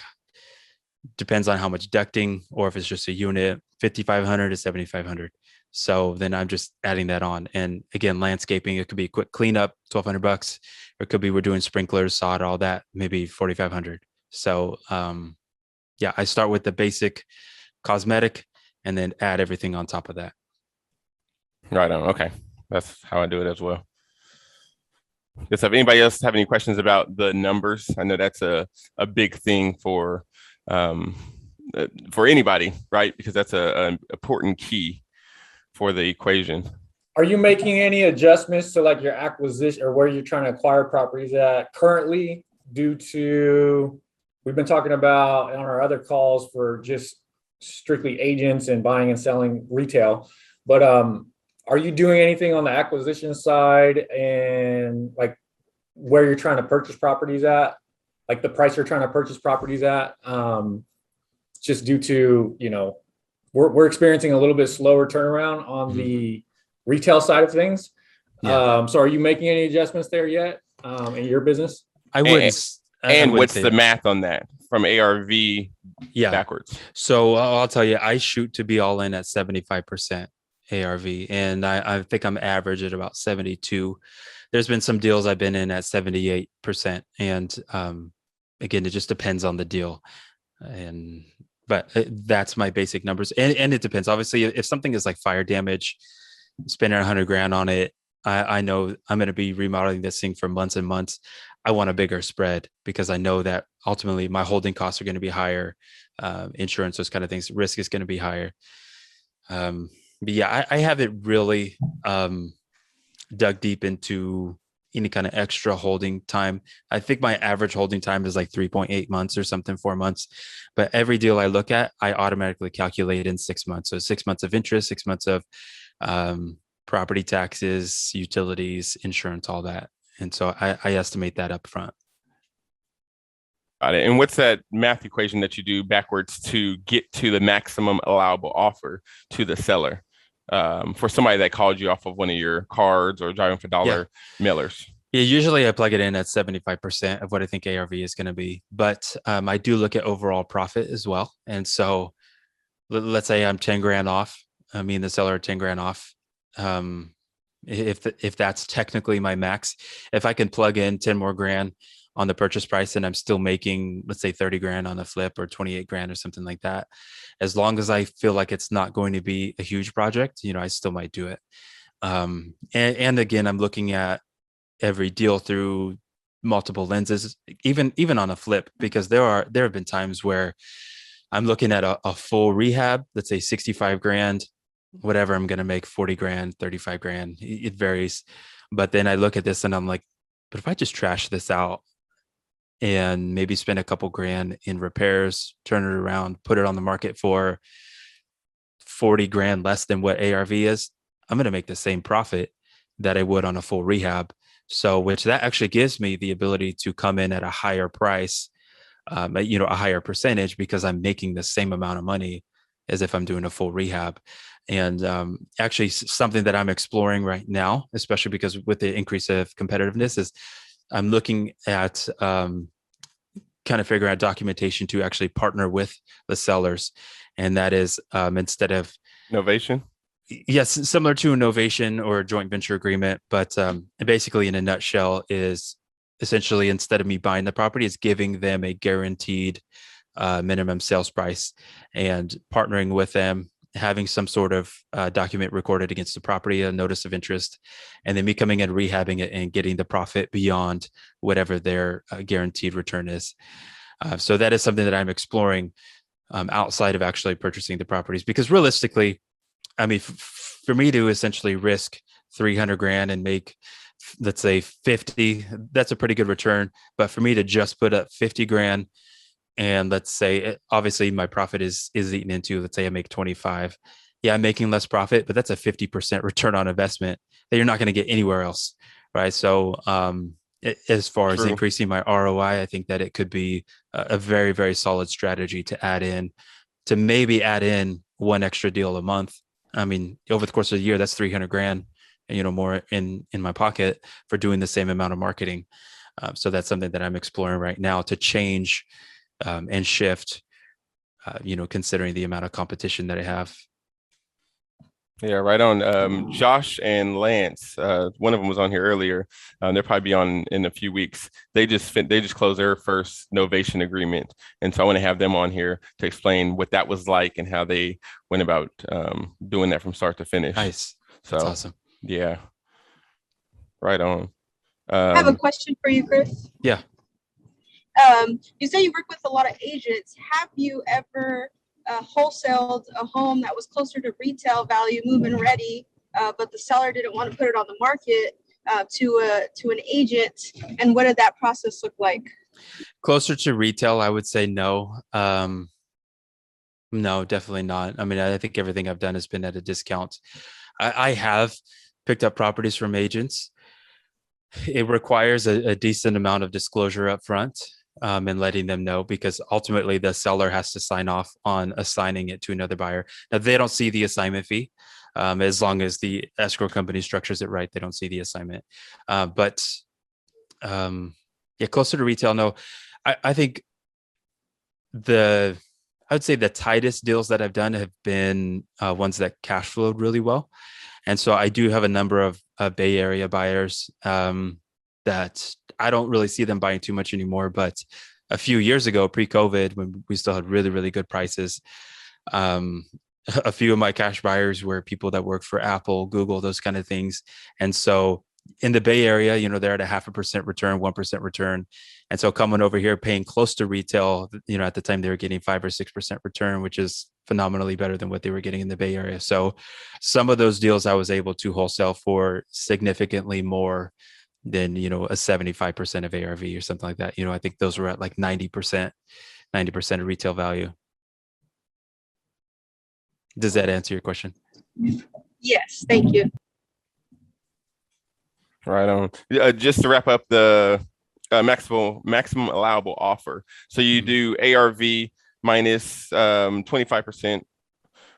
depends on how much ducting, or if it's just a unit, 5,500 to 7,500. So then I'm just adding that on. And again, landscaping, it could be a quick cleanup, $1,200, or it could be we're doing sprinklers, sod, all that, maybe 4,500. So I start with the basic cosmetic and then add everything on top of that. Right on. Okay. That's how I do it as well. Does anybody else have any questions about the numbers? I know that's a big thing for anybody, right? Because that's an important key for the equation. Are you making any adjustments to, like, your acquisition or where you're trying to acquire properties at currently, due to, we've been talking about on our other calls for just strictly agents and buying and selling retail, but are you doing anything on the acquisition side, and like where you're trying to purchase properties at, like the price you're trying to purchase properties at, just due to, we're experiencing a little bit slower turnaround on the retail side of things. So are you making any adjustments there yet in your business? I wouldn't. And what's the math on that from ARV backwards? So I'll tell you, I shoot to be all in at 75% ARV, and I think I'm average at about 72. There's been some deals I've been in at 78%, and again, it just depends on the deal. But that's my basic numbers, and it depends. Obviously, if something is like fire damage, spending $100,000 on it, I know I'm going to be remodeling this thing for months and months. I want a bigger spread because I know that ultimately my holding costs are going to be higher. Insurance, those kind of things, risk is going to be higher. But yeah, I haven't really dug deep into any kind of extra holding time. I think my average holding time is like 3.8 months or something, 4 months. But every deal I look at, I automatically calculate in 6 months. So 6 months of interest, 6 months of um, property taxes, utilities, insurance, all that. And so I estimate that up front. Got it. And what's that math equation that you do backwards to get to the maximum allowable offer to the seller for somebody that called you off of one of your cards or driving for dollar mailers? Yeah, usually I plug it in at 75% of what I think ARV is going to be, but I do look at overall profit as well. And so let's say I'm 10 grand off. Me and the seller are 10 grand off. If that's technically my max, if I can plug in 10 more grand on the purchase price and I'm still making, let's say 30 grand on a flip or 28 grand or something like that, as long as I feel like it's not going to be a huge project, I still might do it. And again, I'm looking at every deal through multiple lenses, even on a flip, because there have been times where I'm looking at a full rehab, let's say 65 grand, whatever, I'm going to make 40 grand, 35 grand. It varies. But then I look at this and I'm like, but if I just trash this out and maybe spend a couple grand in repairs, turn it around, put it on the market for 40 grand less than what ARV is, I'm going to make the same profit that I would on a full rehab. So, which that actually gives me the ability to come in at a higher price, a higher percentage, because I'm making the same amount of money as if I'm doing a full rehab. And actually something that I'm exploring right now, especially because with the increase of competitiveness, is I'm looking at kind of figuring out documentation to actually partner with the sellers. And that is instead of Innovation? yes, similar to innovation or a joint venture agreement, but basically in a nutshell is essentially instead of me buying the property, it's giving them a guaranteed minimum sales price and partnering with them, having some sort of document recorded against the property, a notice of interest, and then me coming in, rehabbing it and getting the profit beyond whatever their guaranteed return is. So that is something that I'm exploring outside of actually purchasing the properties, because realistically, I mean, for me to essentially risk 300 grand and make, let's say 50, that's a pretty good return. But for me to just put up 50 grand and let's say, obviously my profit is eaten into, let's say I make 25. Yeah, I'm making less profit, but that's a 50% return on investment that you're not going to get anywhere else. Right. So, as far as True. increasing my ROI, I think that it could be a very, very solid strategy to maybe add in one extra deal a month. I mean, over the course of a year, that's 300 grand, more in my pocket for doing the same amount of marketing. So that's something that I'm exploring right now to change and shift, considering the amount of competition that I have. Yeah, right on. Josh and Lance, one of them was on here earlier. They'll probably be on in a few weeks. They just closed their first novation agreement, and so I want to have them on here to explain what that was like and how they went about doing that from start to finish. Nice. So That's awesome. yeah, right on. I have a question for you, Chris. Yeah. You say you work with a lot of agents. Have you ever wholesaled a home that was closer to retail value, move-in ready, but the seller didn't want to put it on the market to an agent? And what did that process look like? Closer to retail, I would say no. No, definitely not. I mean, I think everything I've done has been at a discount. I have picked up properties from agents. It requires a decent amount of disclosure up front, and letting them know, because ultimately the seller has to sign off on assigning it to another buyer. Now, they don't see the assignment fee. As long as the escrow company structures it right, they don't see the assignment. But yeah, closer to retail, no. I think I would say the tightest deals that I've done have been ones that cash flowed really well. And so I do have a number of Bay Area buyers that I don't really see them buying too much anymore. But a few years ago, pre-COVID, when we still had really, really good prices, a few of my cash buyers were people that work for Apple, Google, those kind of things. And so in the Bay Area, they're at a 0.5% return, 1% return. And so coming over here, paying close to retail, at the time they were getting 5 or 6% return, which is phenomenally better than what they were getting in the Bay Area. So some of those deals I was able to wholesale for significantly more than, a 75% of ARV or something like that. I think those were at like 90% of retail value. Does that answer your question? Yes, thank you. Right on. Just to wrap up the maximum allowable offer. So you do ARV minus 25%,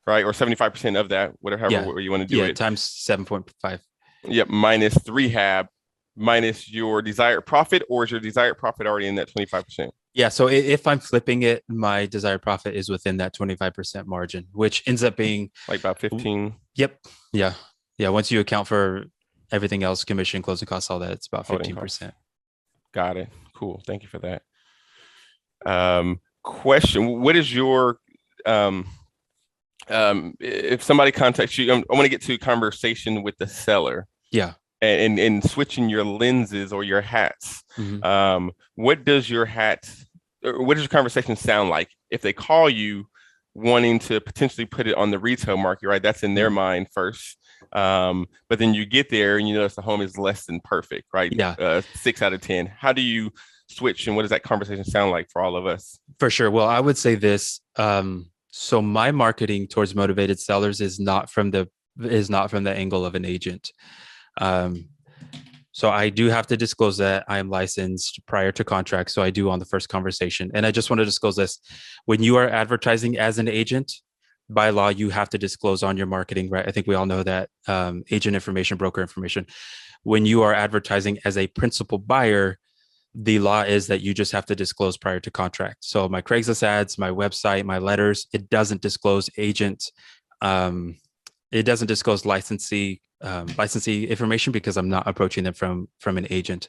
right, or 75% of that, whatever you want to do it. Times 7.5. Yep, minus the rehab, minus your desired profit, or is your desired profit already in that 25%? Yeah. So if I'm flipping it, my desired profit is within that 25% margin, which ends up being like about 15. Yep. Yeah. Yeah. Once you account for everything else, commission, closing costs, all that, it's about 15%. Got it. Cool. Thank you for that. Question: what is your if somebody contacts you, I want to get to conversation with the seller. Yeah. And switching your lenses or your hats. Mm-hmm. What does your conversation sound like if they call you wanting to potentially put it on the retail market, right? That's in their mind first. But then you get there and you notice the home is less than perfect, right? Yeah. 6 out of 10. How do you switch, and what does that conversation sound like for all of us? For sure. Well, I would say this. So my marketing towards motivated sellers is not from the angle of an agent. So I do have to disclose that I am licensed prior to contract. So I do on the first conversation. And I just want to disclose this. When you are advertising as an agent, by law, you have to disclose on your marketing, right? I think we all know that, agent information, broker information. When you are advertising as a principal buyer, the law is that you just have to disclose prior to contract. So my Craigslist ads, my website, my letters, it doesn't disclose agent. It doesn't disclose licensee information because I'm not approaching them from an agent.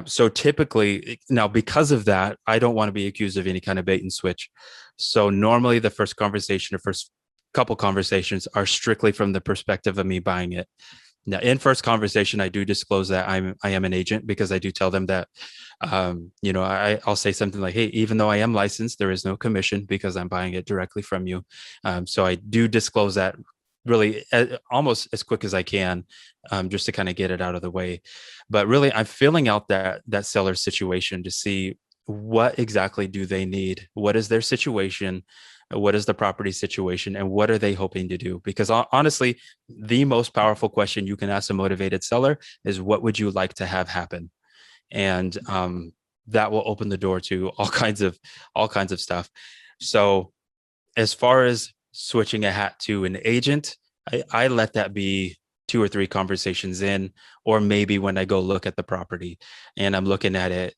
So typically, now because of that, I don't want to be accused of any kind of bait and switch. So normally the first conversation or first couple conversations are strictly from the perspective of me buying it. Now, in first conversation, I do disclose that I am an agent because I do tell them that, I'll say something like, hey, even though I am licensed, there is no commission because I'm buying it directly from you. So I do disclose that really almost as quick as I can, just to kind of get it out of the way. But really, I'm filling out that seller situation to see what exactly do they need? What is their situation? What is the property situation? And what are they hoping to do? Because honestly, the most powerful question you can ask a motivated seller is, what would you like to have happen? And that will open the door to all kinds of stuff. So as far as switching a hat to an agent, I let that be 2 or 3 conversations in, or maybe when I go look at the property and I'm looking at it.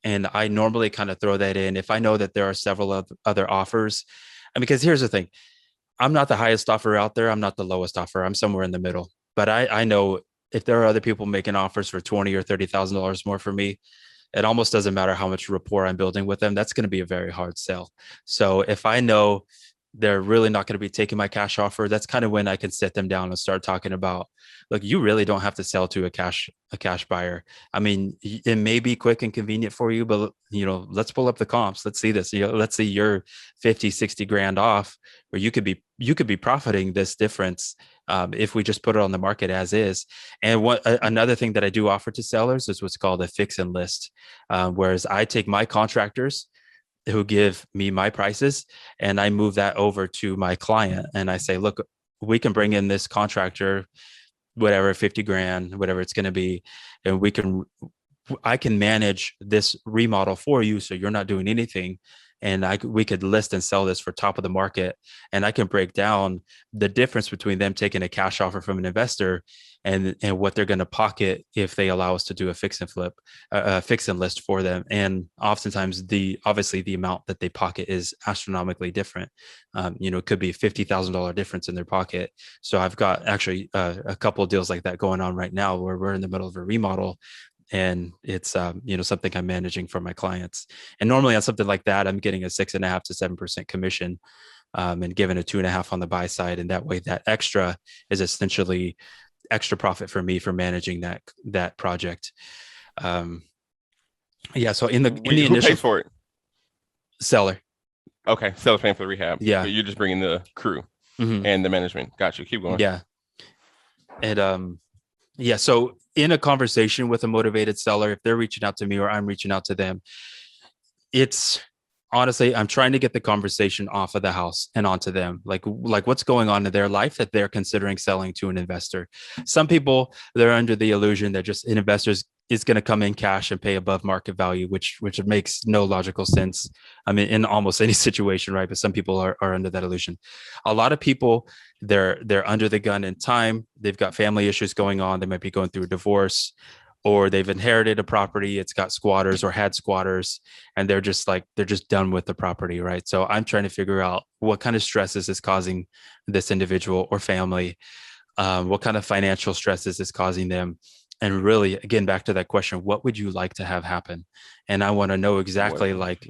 And I normally kind of throw that in if I know that there are several other offers. And because here's the thing, I'm not the highest offer out there. I'm not the lowest offer. I'm somewhere in the middle. But I know if there are other people making offers for $20,000 or $30,000 more for me, it almost doesn't matter how much rapport I'm building with them. That's going to be a very hard sell. So if I know they're really not going to be taking my cash offer, that's kind of when I can sit them down and start talking about, look, you really don't have to sell to a cash buyer. I mean, it may be quick and convenient for you, but let's pull up the comps. Let's see this. Let's see you're 50, 60 grand off, or you could be profiting this difference if we just put it on the market as is. And another thing that I do offer to sellers is what's called a fix and list, whereas I take my contractors who give me my prices and I move that over to my client and I say, look, we can bring in this contractor, whatever, 50 grand, whatever it's going to be. And I can manage this remodel for you. So you're not doing anything. And we could list and sell this for top of the market. And I can break down the difference between them taking a cash offer from an investor and what they're going to pocket if they allow us to do a fix and flip, fix and list for them. And oftentimes obviously the amount that they pocket is astronomically different. It could be $50,000 difference in their pocket. So I've got actually a couple of deals like that going on right now where we're in the middle of a remodel. And it's something I'm managing for my clients. And normally on something like that, I'm getting a 6.5 to 7% commission. and given a 2.5 on the buy side. And that way that extra is essentially extra profit for me for managing that project. Yeah. So in the Who initial pays for it? seller. Okay, seller's paying for the rehab, Yeah. but you're just bringing the crew Mm-hmm. and the management. Got you. Keep going. Yeah. And yeah, so in a conversation with a motivated seller, if they're reaching out to me or I'm reaching out to them, it's honestly, I'm trying to get the conversation off of the house and onto them. Like what's going on in their life that they're considering selling to an investor. Some people, they're under the illusion that just an investor is going to come in cash and pay above market value, which makes no logical sense. I mean, in almost any situation, right? But some people are under that illusion. A lot of people, they're under the gun in time. They've got family issues going on. They might be going through a divorce, or they've inherited a property, it's got squatters or had squatters, and they're just done with the property, right? So I'm trying to figure out what kind of stress is this causing this individual or family, what kind of financial stress is this causing them, and really, again, back to that question, what would you like to have happen? And I want to know exactly, like,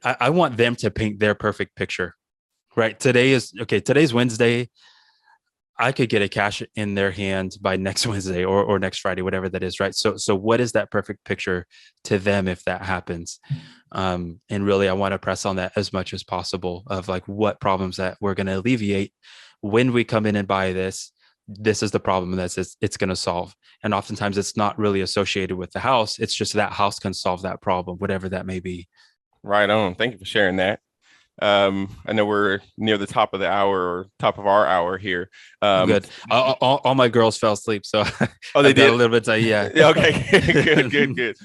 I want them to paint their perfect picture, right? Today's Wednesday. I could get a cash in their hand by next Wednesday or next Friday, whatever that is, right? So what is that perfect picture to them if that happens? And really, I want to press on that as much as possible of like what problems that we're going to alleviate when we come in and buy this. This is the problem that it's going to solve. And oftentimes it's not really associated with the house. It's just that house can solve that problem, whatever that may be. Right on. Thank you for sharing that. I know we're near the top of the hour or top of our hour here. Good. All my girls fell asleep, so oh, they I've got did a little bit. Yeah. Yeah. Okay. Good.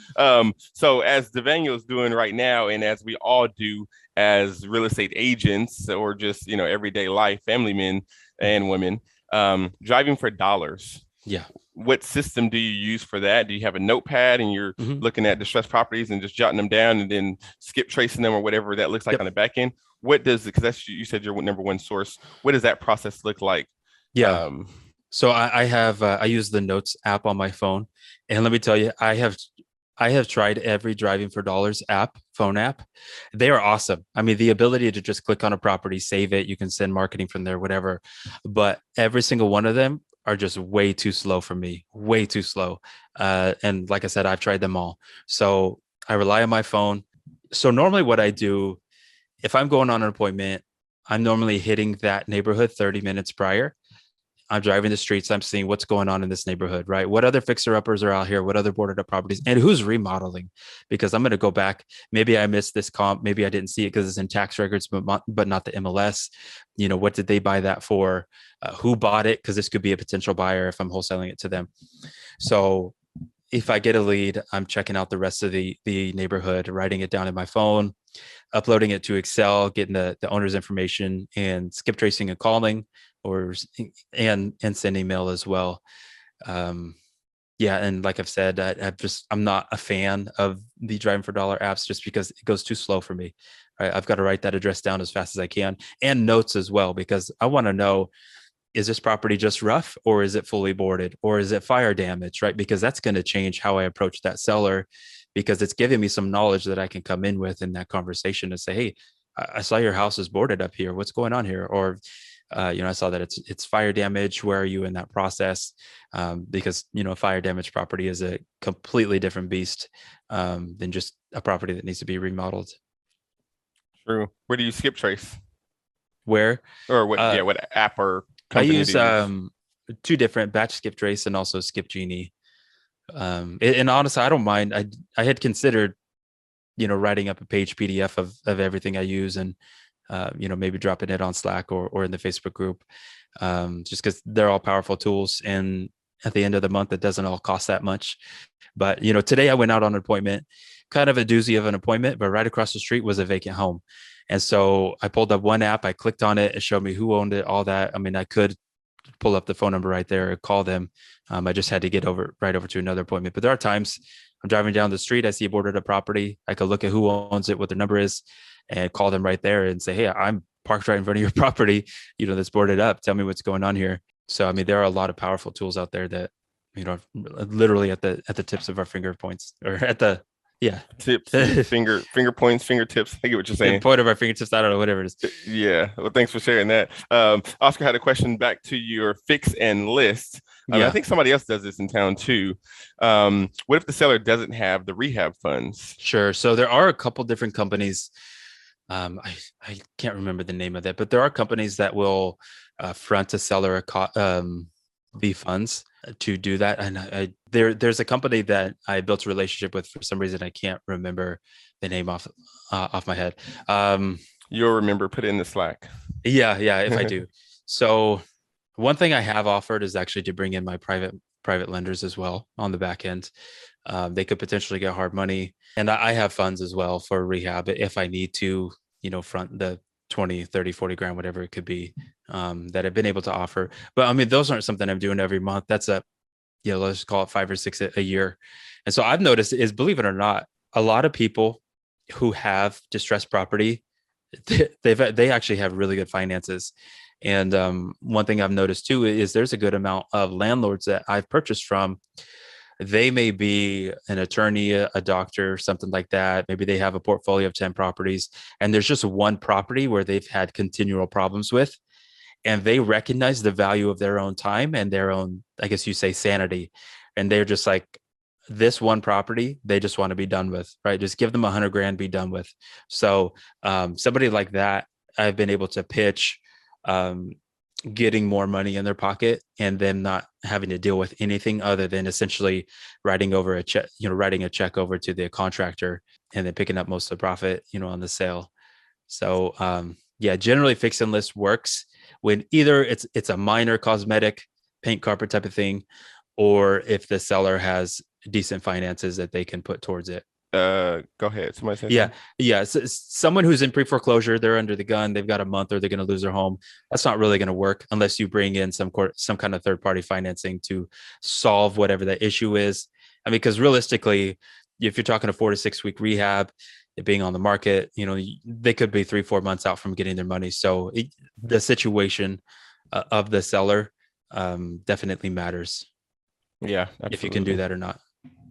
So as Devaniel's doing right now, and as we all do as real estate agents, or just everyday life, family men and women, driving for dollars. Yeah. What system do you use for that? Do you have a notepad and you're looking at distressed properties and just jotting them down and then skip tracing them or whatever that looks like on the back end? What does because that's you said your number one source. What does that process look like? Yeah. So I have I use the Notes app on my phone, and let me tell you, I have tried every Driving for Dollars phone app. They are awesome. I mean, the ability to just click on a property, save it, you can send marketing from there, whatever. But every single one of them are just way too slow for me, way too slow. And like I said, I've tried them all. So I rely on my phone. So normally what I do, if I'm going on an appointment, I'm normally hitting that neighborhood 30 minutes prior. I'm driving the streets. I'm seeing what's going on in this neighborhood, right? What other fixer-uppers are out here? What other boarded up properties? And who's remodeling? Because I'm going to go back. Maybe I missed this comp. Maybe I didn't see it because it's in tax records, but not the MLS. What did they buy that for? Who bought it? Because this could be a potential buyer if I'm wholesaling it to them. So if I get a lead, I'm checking out the rest of the neighborhood, writing it down in my phone, uploading it to Excel, getting the owner's information, and skip tracing and calling, and send email as well. Yeah, and like I've said, I'm not a fan of the Driving for Dollar apps just because it goes too slow for me. Right? I've got to write that address down as fast as I can, and notes as well, because I want to know, is this property just rough, or is it fully boarded, or is it fire damage, right? Because that's going to change how I approach that seller, because it's giving me some knowledge that I can come in with in that conversation and say, hey, I saw your house is boarded up here. What's going on here? Or, I saw that it's fire damage. Where are you in that process? Because, fire damage property is a completely different beast than just a property that needs to be remodeled. True. Where do you skip trace? Where? Or what? What app or company I use do you use? two different: Batch Skip Trace and also Skip Genie. And honestly, I don't mind. I had considered, writing up a page PDF of everything I use, and maybe dropping it on Slack or in the Facebook group, just because they're all powerful tools. And at the end of the month, it doesn't all cost that much. But today I went out on an appointment, kind of a doozy of an appointment, but right across the street was a vacant home. And so I pulled up one app, I clicked on it, it showed me who owned it, all that. I mean, I could pull up the phone number right there, call them. I just had to get right over to another appointment. But there are times I'm driving down the street, I see a boarded up property, I could look at who owns it, what their number is, and call them right there and say, hey, I'm parked right in front of your property, that's boarded up. Tell me what's going on here. So, I mean, there are a lot of powerful tools out there that, literally at the tips of our finger points, or at the Yeah. tips, finger points, fingertips. I get what you're The saying. point of our fingertips, I don't know, whatever it is. Yeah. Well, thanks for sharing that. Oscar had a question back to your fix and list. I Yeah, think somebody else does this in town too. What if the seller doesn't have the rehab funds? sure. So there are a couple different companies. I can't remember the name of that, but there are companies that will front a seller the funds to do that. And there's a company that I built a relationship with. For some reason, I can't remember the name off my head. You'll remember, put it in the Slack. Yeah, if I do. So one thing I have offered is actually to bring in my private lenders as well on the back end. They could potentially get hard money, and I have funds as well for rehab if I need to, front the 20, 30, 40 grand, whatever it could be, that I've been able to offer. But I mean, those aren't something I'm doing every month. That's let's just call it 5 or 6 a year. And so I've noticed is, believe it or not, a lot of people who have distressed property, they actually have really good finances. And one thing I've noticed too is there's a good amount of landlords that I've purchased from. They may be an attorney, a doctor, something like that. Maybe they have a portfolio of 10 properties, and there's just one property where they've had continual problems with, and they recognize the value of their own time and their own, I guess you say, sanity. And they're just like, this one property, they just want to be done with, right? Just give them 100 grand, be done with. So somebody like that, I've been able to pitch getting more money in their pocket and them not having to deal with anything other than essentially writing a check over to the contractor and then picking up most of the profit, on the sale. So generally fix and list works when either it's a minor cosmetic paint carpet type of thing, or if the seller has decent finances that they can put towards it. Go ahead. Somebody said Yeah. So someone who's in pre-foreclosure, they're under the gun, they've got a month or they're going to lose their home. That's not really going to work unless you bring in some kind of third-party financing to solve whatever the issue is. I mean, because realistically, if you're talking a 4 to 6 week rehab, it being on the market, they could be 3-4 months out from getting their money. So the situation of the seller definitely matters. Yeah, absolutely. If you can do that or not.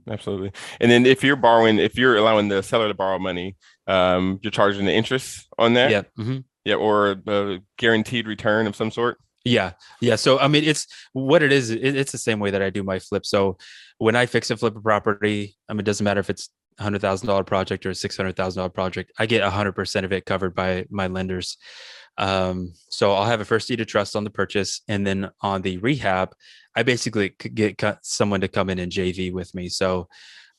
Absolutely. And then if you're allowing the seller to borrow money, you're charging the interest on that? Yeah. Mm-hmm. Yeah, or a guaranteed return of some sort? Yeah. So, I mean, it's what it is. It's the same way that I do my flip. So when I fix and flip a property, I mean, it doesn't matter if it's $100,000 project or a $600,000 project, I get 100% of it covered by my lenders. So I'll have a first deed of trust on the purchase, and then on the rehab, I basically could get someone to come in and JV with me. So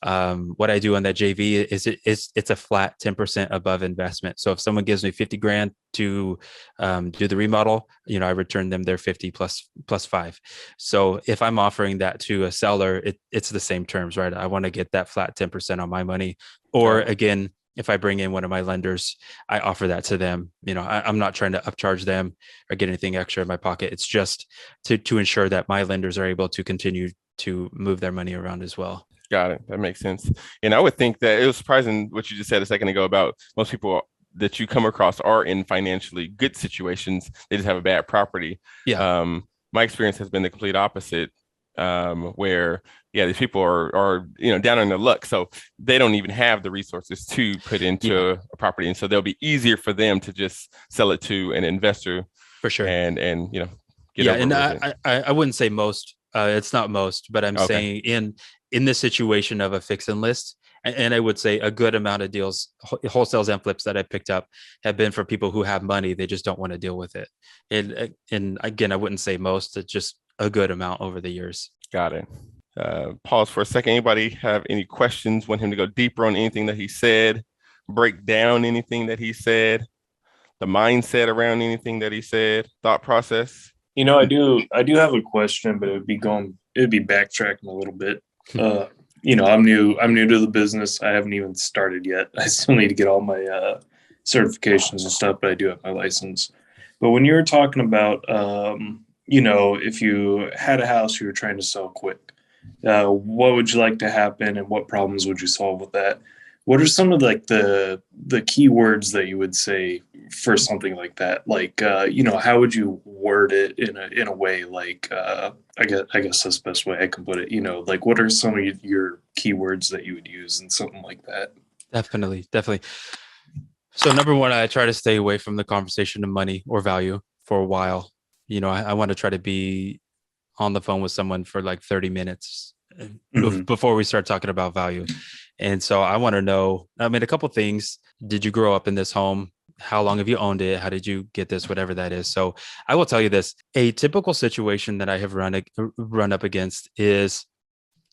what I do on that JV is it's a flat 10% above investment. So if someone gives me 50 grand to do the remodel, I return them their 50 plus 5. So if I'm offering that to a seller, it's the same terms, right? I want to get that flat 10% on my money. Or again, if I bring in one of my lenders, I offer that to them. I'm not trying to upcharge them or get anything extra in my pocket. It's just to ensure that my lenders are able to continue to move their money around as well. Got it. That makes sense. And I would think that it was surprising what you just said a second ago about most people that you come across are in financially good situations. They just have a bad property. Yeah. My experience has been the complete opposite, where these people are down on their luck, so they don't even have the resources to put into a property, and so they'll be easier for them to just sell it to an investor for sure, and get over and with it. I wouldn't say most. It's not most, but I'm saying in this situation of a fix and list, and I would say a good amount of deals, wholesales and flips that I picked up have been for people who have money. They just don't want to deal with it. And again, I wouldn't say most. It's just a good amount over the years. Got it. Pause for a second. Anybody have any questions? Want him to go deeper on anything that he said? Break down anything that he said? The mindset around anything that he said? Thought process? I do have a question, but it'd be backtracking a little bit. I'm new to the business. I haven't even started yet. I still need to get all my certifications and stuff, but I do have my license. But when you were talking about, if you had a house you were trying to sell quick, what would you like to happen and what problems would you solve with that? What are some of the key words that you would say for something like that? Like, how would you word it in a way like, I guess that's the best way I can put it. Like what are some of your keywords that you would use and something like that? Definitely. So number one, I try to stay away from the conversation of money or value for a while. I want to try to be on the phone with someone for like 30 minutes Mhm. before we start talking about value. And so I want to know, a couple of things. Did you grow up in this home? How long have you owned it? How did you get this? Whatever that is. So I will tell you this, a typical situation that I have run up against is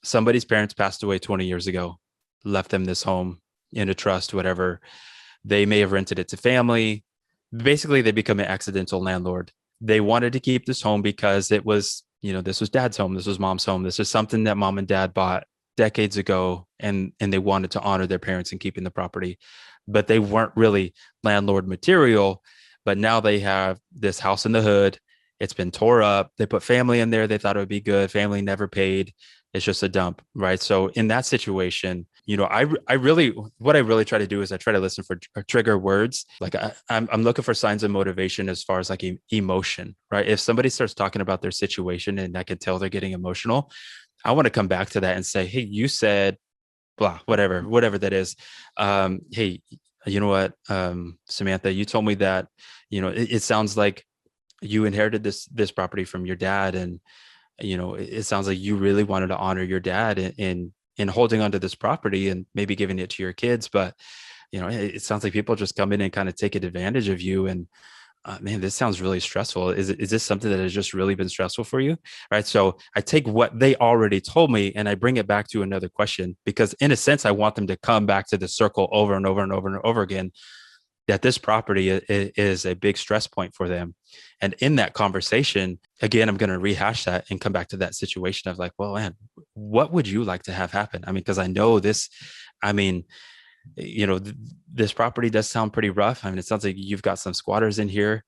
somebody's parents passed away 20 years ago, left them this home in a trust, whatever. They may have rented it to family. Basically, they become an accidental landlord. They wanted to keep this home because it was, this was dad's home. This was mom's home. This is something that mom and dad bought decades ago. And they wanted to honor their parents in keeping the property, but they weren't really landlord material. But now they have this house in the hood. It's been tore up. They put family in there. They thought it would be good. Family never paid. It's just a dump, right? So in that situation, I really, what I really try to do is I try to listen for trigger words. Like I'm looking for signs of motivation as far as like emotion, right? If somebody starts talking about their situation and I can tell they're getting emotional, I want to come back to that and say, hey, you said blah, whatever that is. Hey, you know what, Samantha, you told me that, it sounds like you inherited this property from your dad, and it sounds like you really wanted to honor your dad in holding onto this property and maybe giving it to your kids. But, it sounds like people just come in and kind of take advantage of you. And man, this sounds really stressful. Is this something that has just really been stressful for you? Right. So I take what they already told me and I bring it back to another question, because in a sense, I want them to come back to the circle over and over and over and over again, that this property is a big stress point for them. And in that conversation, again, I'm going to rehash that and come back to that situation of like, well, man, what would you like to have happen? Because I know this, I mean, this property does sound pretty rough. It sounds like you've got some squatters in here.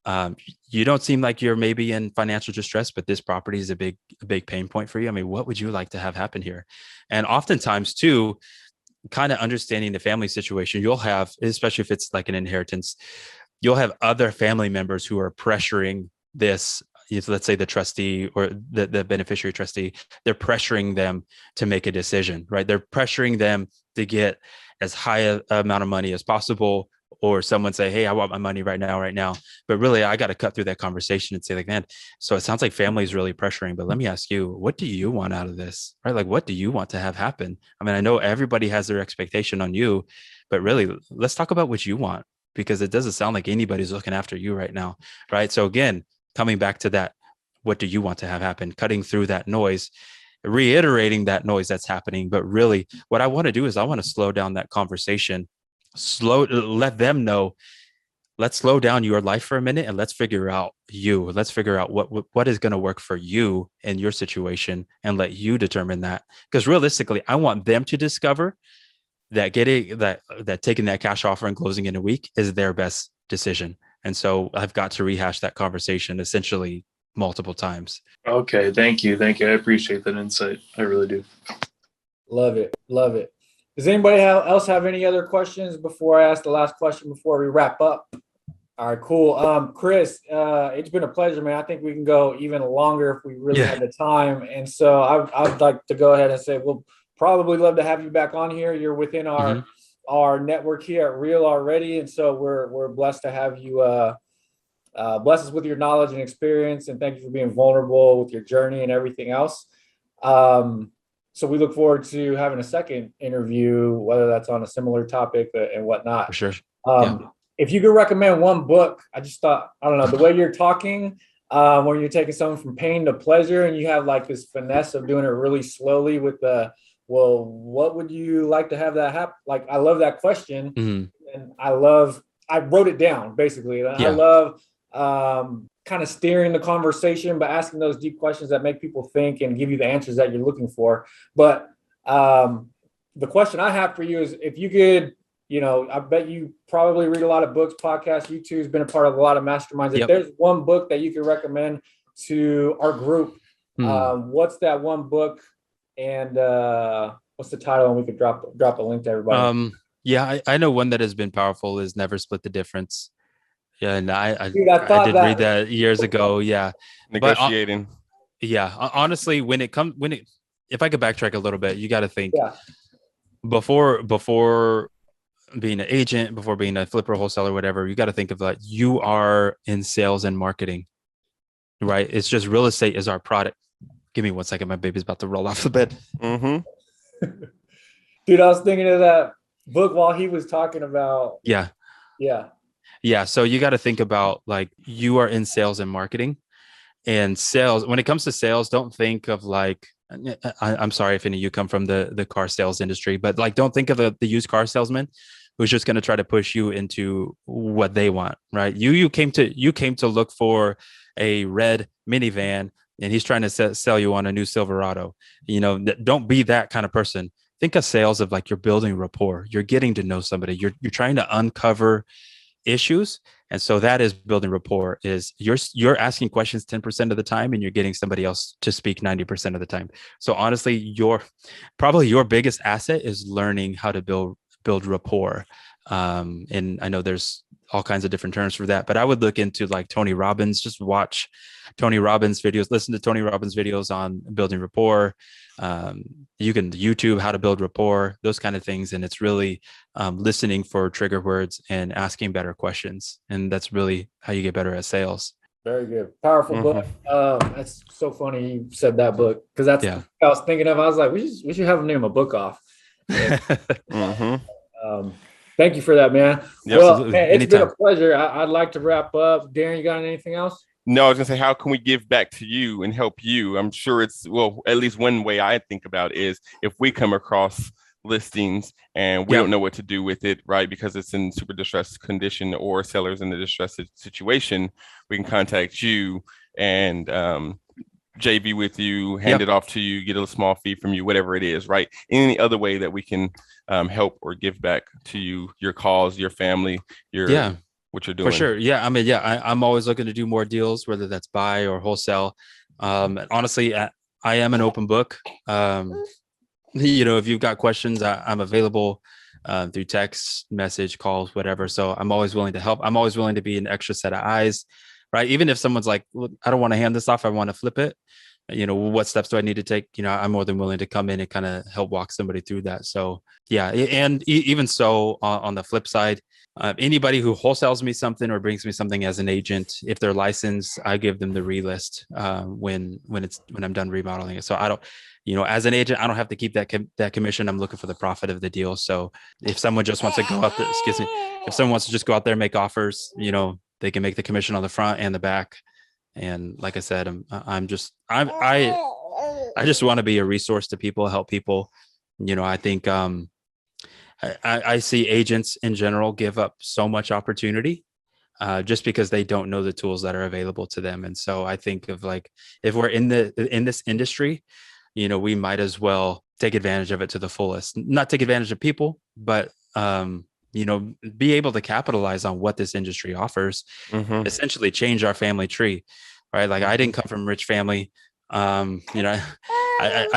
You don't seem like you're maybe in financial distress, but this property is a big pain point for you. What would you like to have happen here? And oftentimes too, kind of understanding the family situation, you'll have, especially if it's like an inheritance, you'll have other family members who are pressuring this. Let's say the trustee or the beneficiary trustee, they're pressuring them to make a decision, right? They're pressuring them to get as high a amount of money as possible, or someone say, hey, I want my money right now. But really, I got to cut through that conversation and say like, man, so it sounds like family is really pressuring, but let me ask you, what do you want out of this? Right? Like, what do you want to have happen? I know everybody has their expectation on you, but really, let's talk about what you want, because it doesn't sound like anybody's looking after you right now. Right. So again, coming back to that, what do you want to have happen? Cutting through that noise, reiterating that noise that's happening. But really, what I want to do is I want to slow down that conversation, let them know, let's slow down your life for a minute and let's figure out what is going to work for you in your situation, and let you determine that. Because realistically, I want them to discover that taking that cash offer and closing in a week is their best decision. And so I've got to rehash that conversation essentially multiple times. Okay, thank you. I appreciate that insight. I really do. Love it. Does anybody else have any other questions before I ask the last question before we wrap up? All right, cool. Chris, it's been a pleasure, man. I think we can go even longer if we really had the time. And so I'd like to go ahead and say we'll probably love to have you back on here. You're within our network here at Real already, and so we're blessed to have you. Bless us with your knowledge and experience, and thank you for being vulnerable with your journey and everything else. So we look forward to having a second interview, whether that's on a similar topic and whatnot. For sure. If you could recommend one book, I just thought, I don't know, the way you're talking, when you're taking something from pain to pleasure, and you have like this finesse of doing it really slowly with well, what would you like to have that happen? Like, I love that question. And I wrote it down basically. I love kind of steering the conversation by asking those deep questions that make people think and give you the answers that you're looking for. But the question I have for you is, if you could, I bet you probably read a lot of books, podcasts, YouTube's been a part of a lot of masterminds. If there's one book that you could recommend to our group, what's that one book, and what's the title? And we could drop a link to everybody. I know one that has been powerful is Never Split the Difference. Yeah, and I Dude, I did read that years ago. Yeah, Negotiating. Yeah, honestly, if I could backtrack a little bit, you got to think Yeah. before being an agent, before being a flipper, wholesaler, whatever, you got to think of like you are in sales and marketing, right? It's just real estate is our product. Give me 1 second. My baby's about to roll off the bed. Mm-hmm. Dude, I was thinking of that book while he was talking about. Yeah. Yeah. Yeah. So you got to think about like you are in sales and marketing. And sales, when it comes to sales, don't think of like, I'm sorry if any of you come from the car sales industry, but like don't think of the used car salesman who's just going to try to push you into what they want, right? You came to look for a red minivan, and he's trying to sell you on a new Silverado. Don't be that kind of person. Think of sales of like you're building rapport, you're getting to know somebody, you're trying to uncover issues. And so that is building rapport. Is you're asking questions 10% of the time and you're getting somebody else to speak 90% of the time. So honestly, probably your biggest asset is learning how to build rapport. And I know there's all kinds of different terms for that, but I would look into like Tony Robbins. Just watch Tony Robbins videos, listen to Tony Robbins videos on building rapport. You can YouTube how to build rapport, those kind of things. And it's really listening for trigger words and asking better questions. And that's really how you get better at sales. Very good. Powerful book. That's so funny you said that book, because that's what I was thinking of. I was like, we should have him name a book off. Thank you for that, man. Yeah, well, absolutely. man, it's Anytime. been a pleasure. I'd like to wrap up. Darren, you got anything else? No, I was gonna say, how can we give back to you and help you? I'm sure at least one way I think about is if we come across listings and we don't know what to do with it, right? Because it's in super distressed condition or sellers in a distressed situation, we can contact you and JV with you, hand it off to you, get a small fee from you, whatever it is, right? Any other way that we can help or give back to you, your cause, your family, what you're doing. For sure. Yeah. I mean, I'm always looking to do more deals, whether that's buy or wholesale. Honestly, I am an open book. If you've got questions, I'm available through text, message, calls, whatever. So I'm always willing to help. I'm always willing to be an extra set of eyes, right? Even if someone's like, look, I don't want to hand this off, I want to flip it. What steps do I need to take? I'm more than willing to come in and kind of help walk somebody through that. So yeah. And even so on the flip side, anybody who wholesales me something or brings me something as an agent, if they're licensed, I give them the relist when I'm done remodeling it. So I don't, as an agent, I don't have to keep that commission. I'm looking for the profit of the deal. So if someone just wants to go out there, if someone wants to just go out there and make offers, they can make the commission on the front and the back. And like I said, I just want to be a resource to people, help people. I think I see agents in general give up so much opportunity just because they don't know the tools that are available to them. And so I think of like, if we're in this industry, we might as well take advantage of it to the fullest. Not take advantage of people, but be able to capitalize on what this industry offers. Essentially change our family tree, right? Like I didn't come from a rich family. I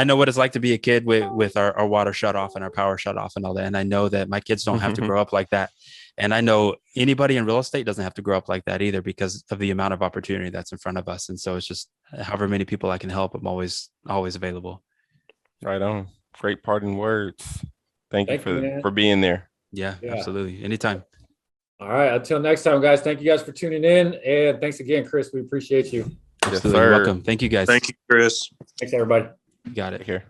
know what it's like to be a kid with our water shut off and our power shut off and all that. And I know that my kids don't have to grow up like that. And I know anybody in real estate doesn't have to grow up like that either, because of the amount of opportunity that's in front of us. And so it's just however many people I can help, I'm always available. Right on. Great parting words. Thank you for being there. Yeah, absolutely. Anytime. All right. Until next time, guys. Thank you guys for tuning in. And thanks again, Chris. We appreciate you. Absolutely. Yes, welcome. Thank you guys. Thank you, Chris. Thanks, everybody. You got it. Here.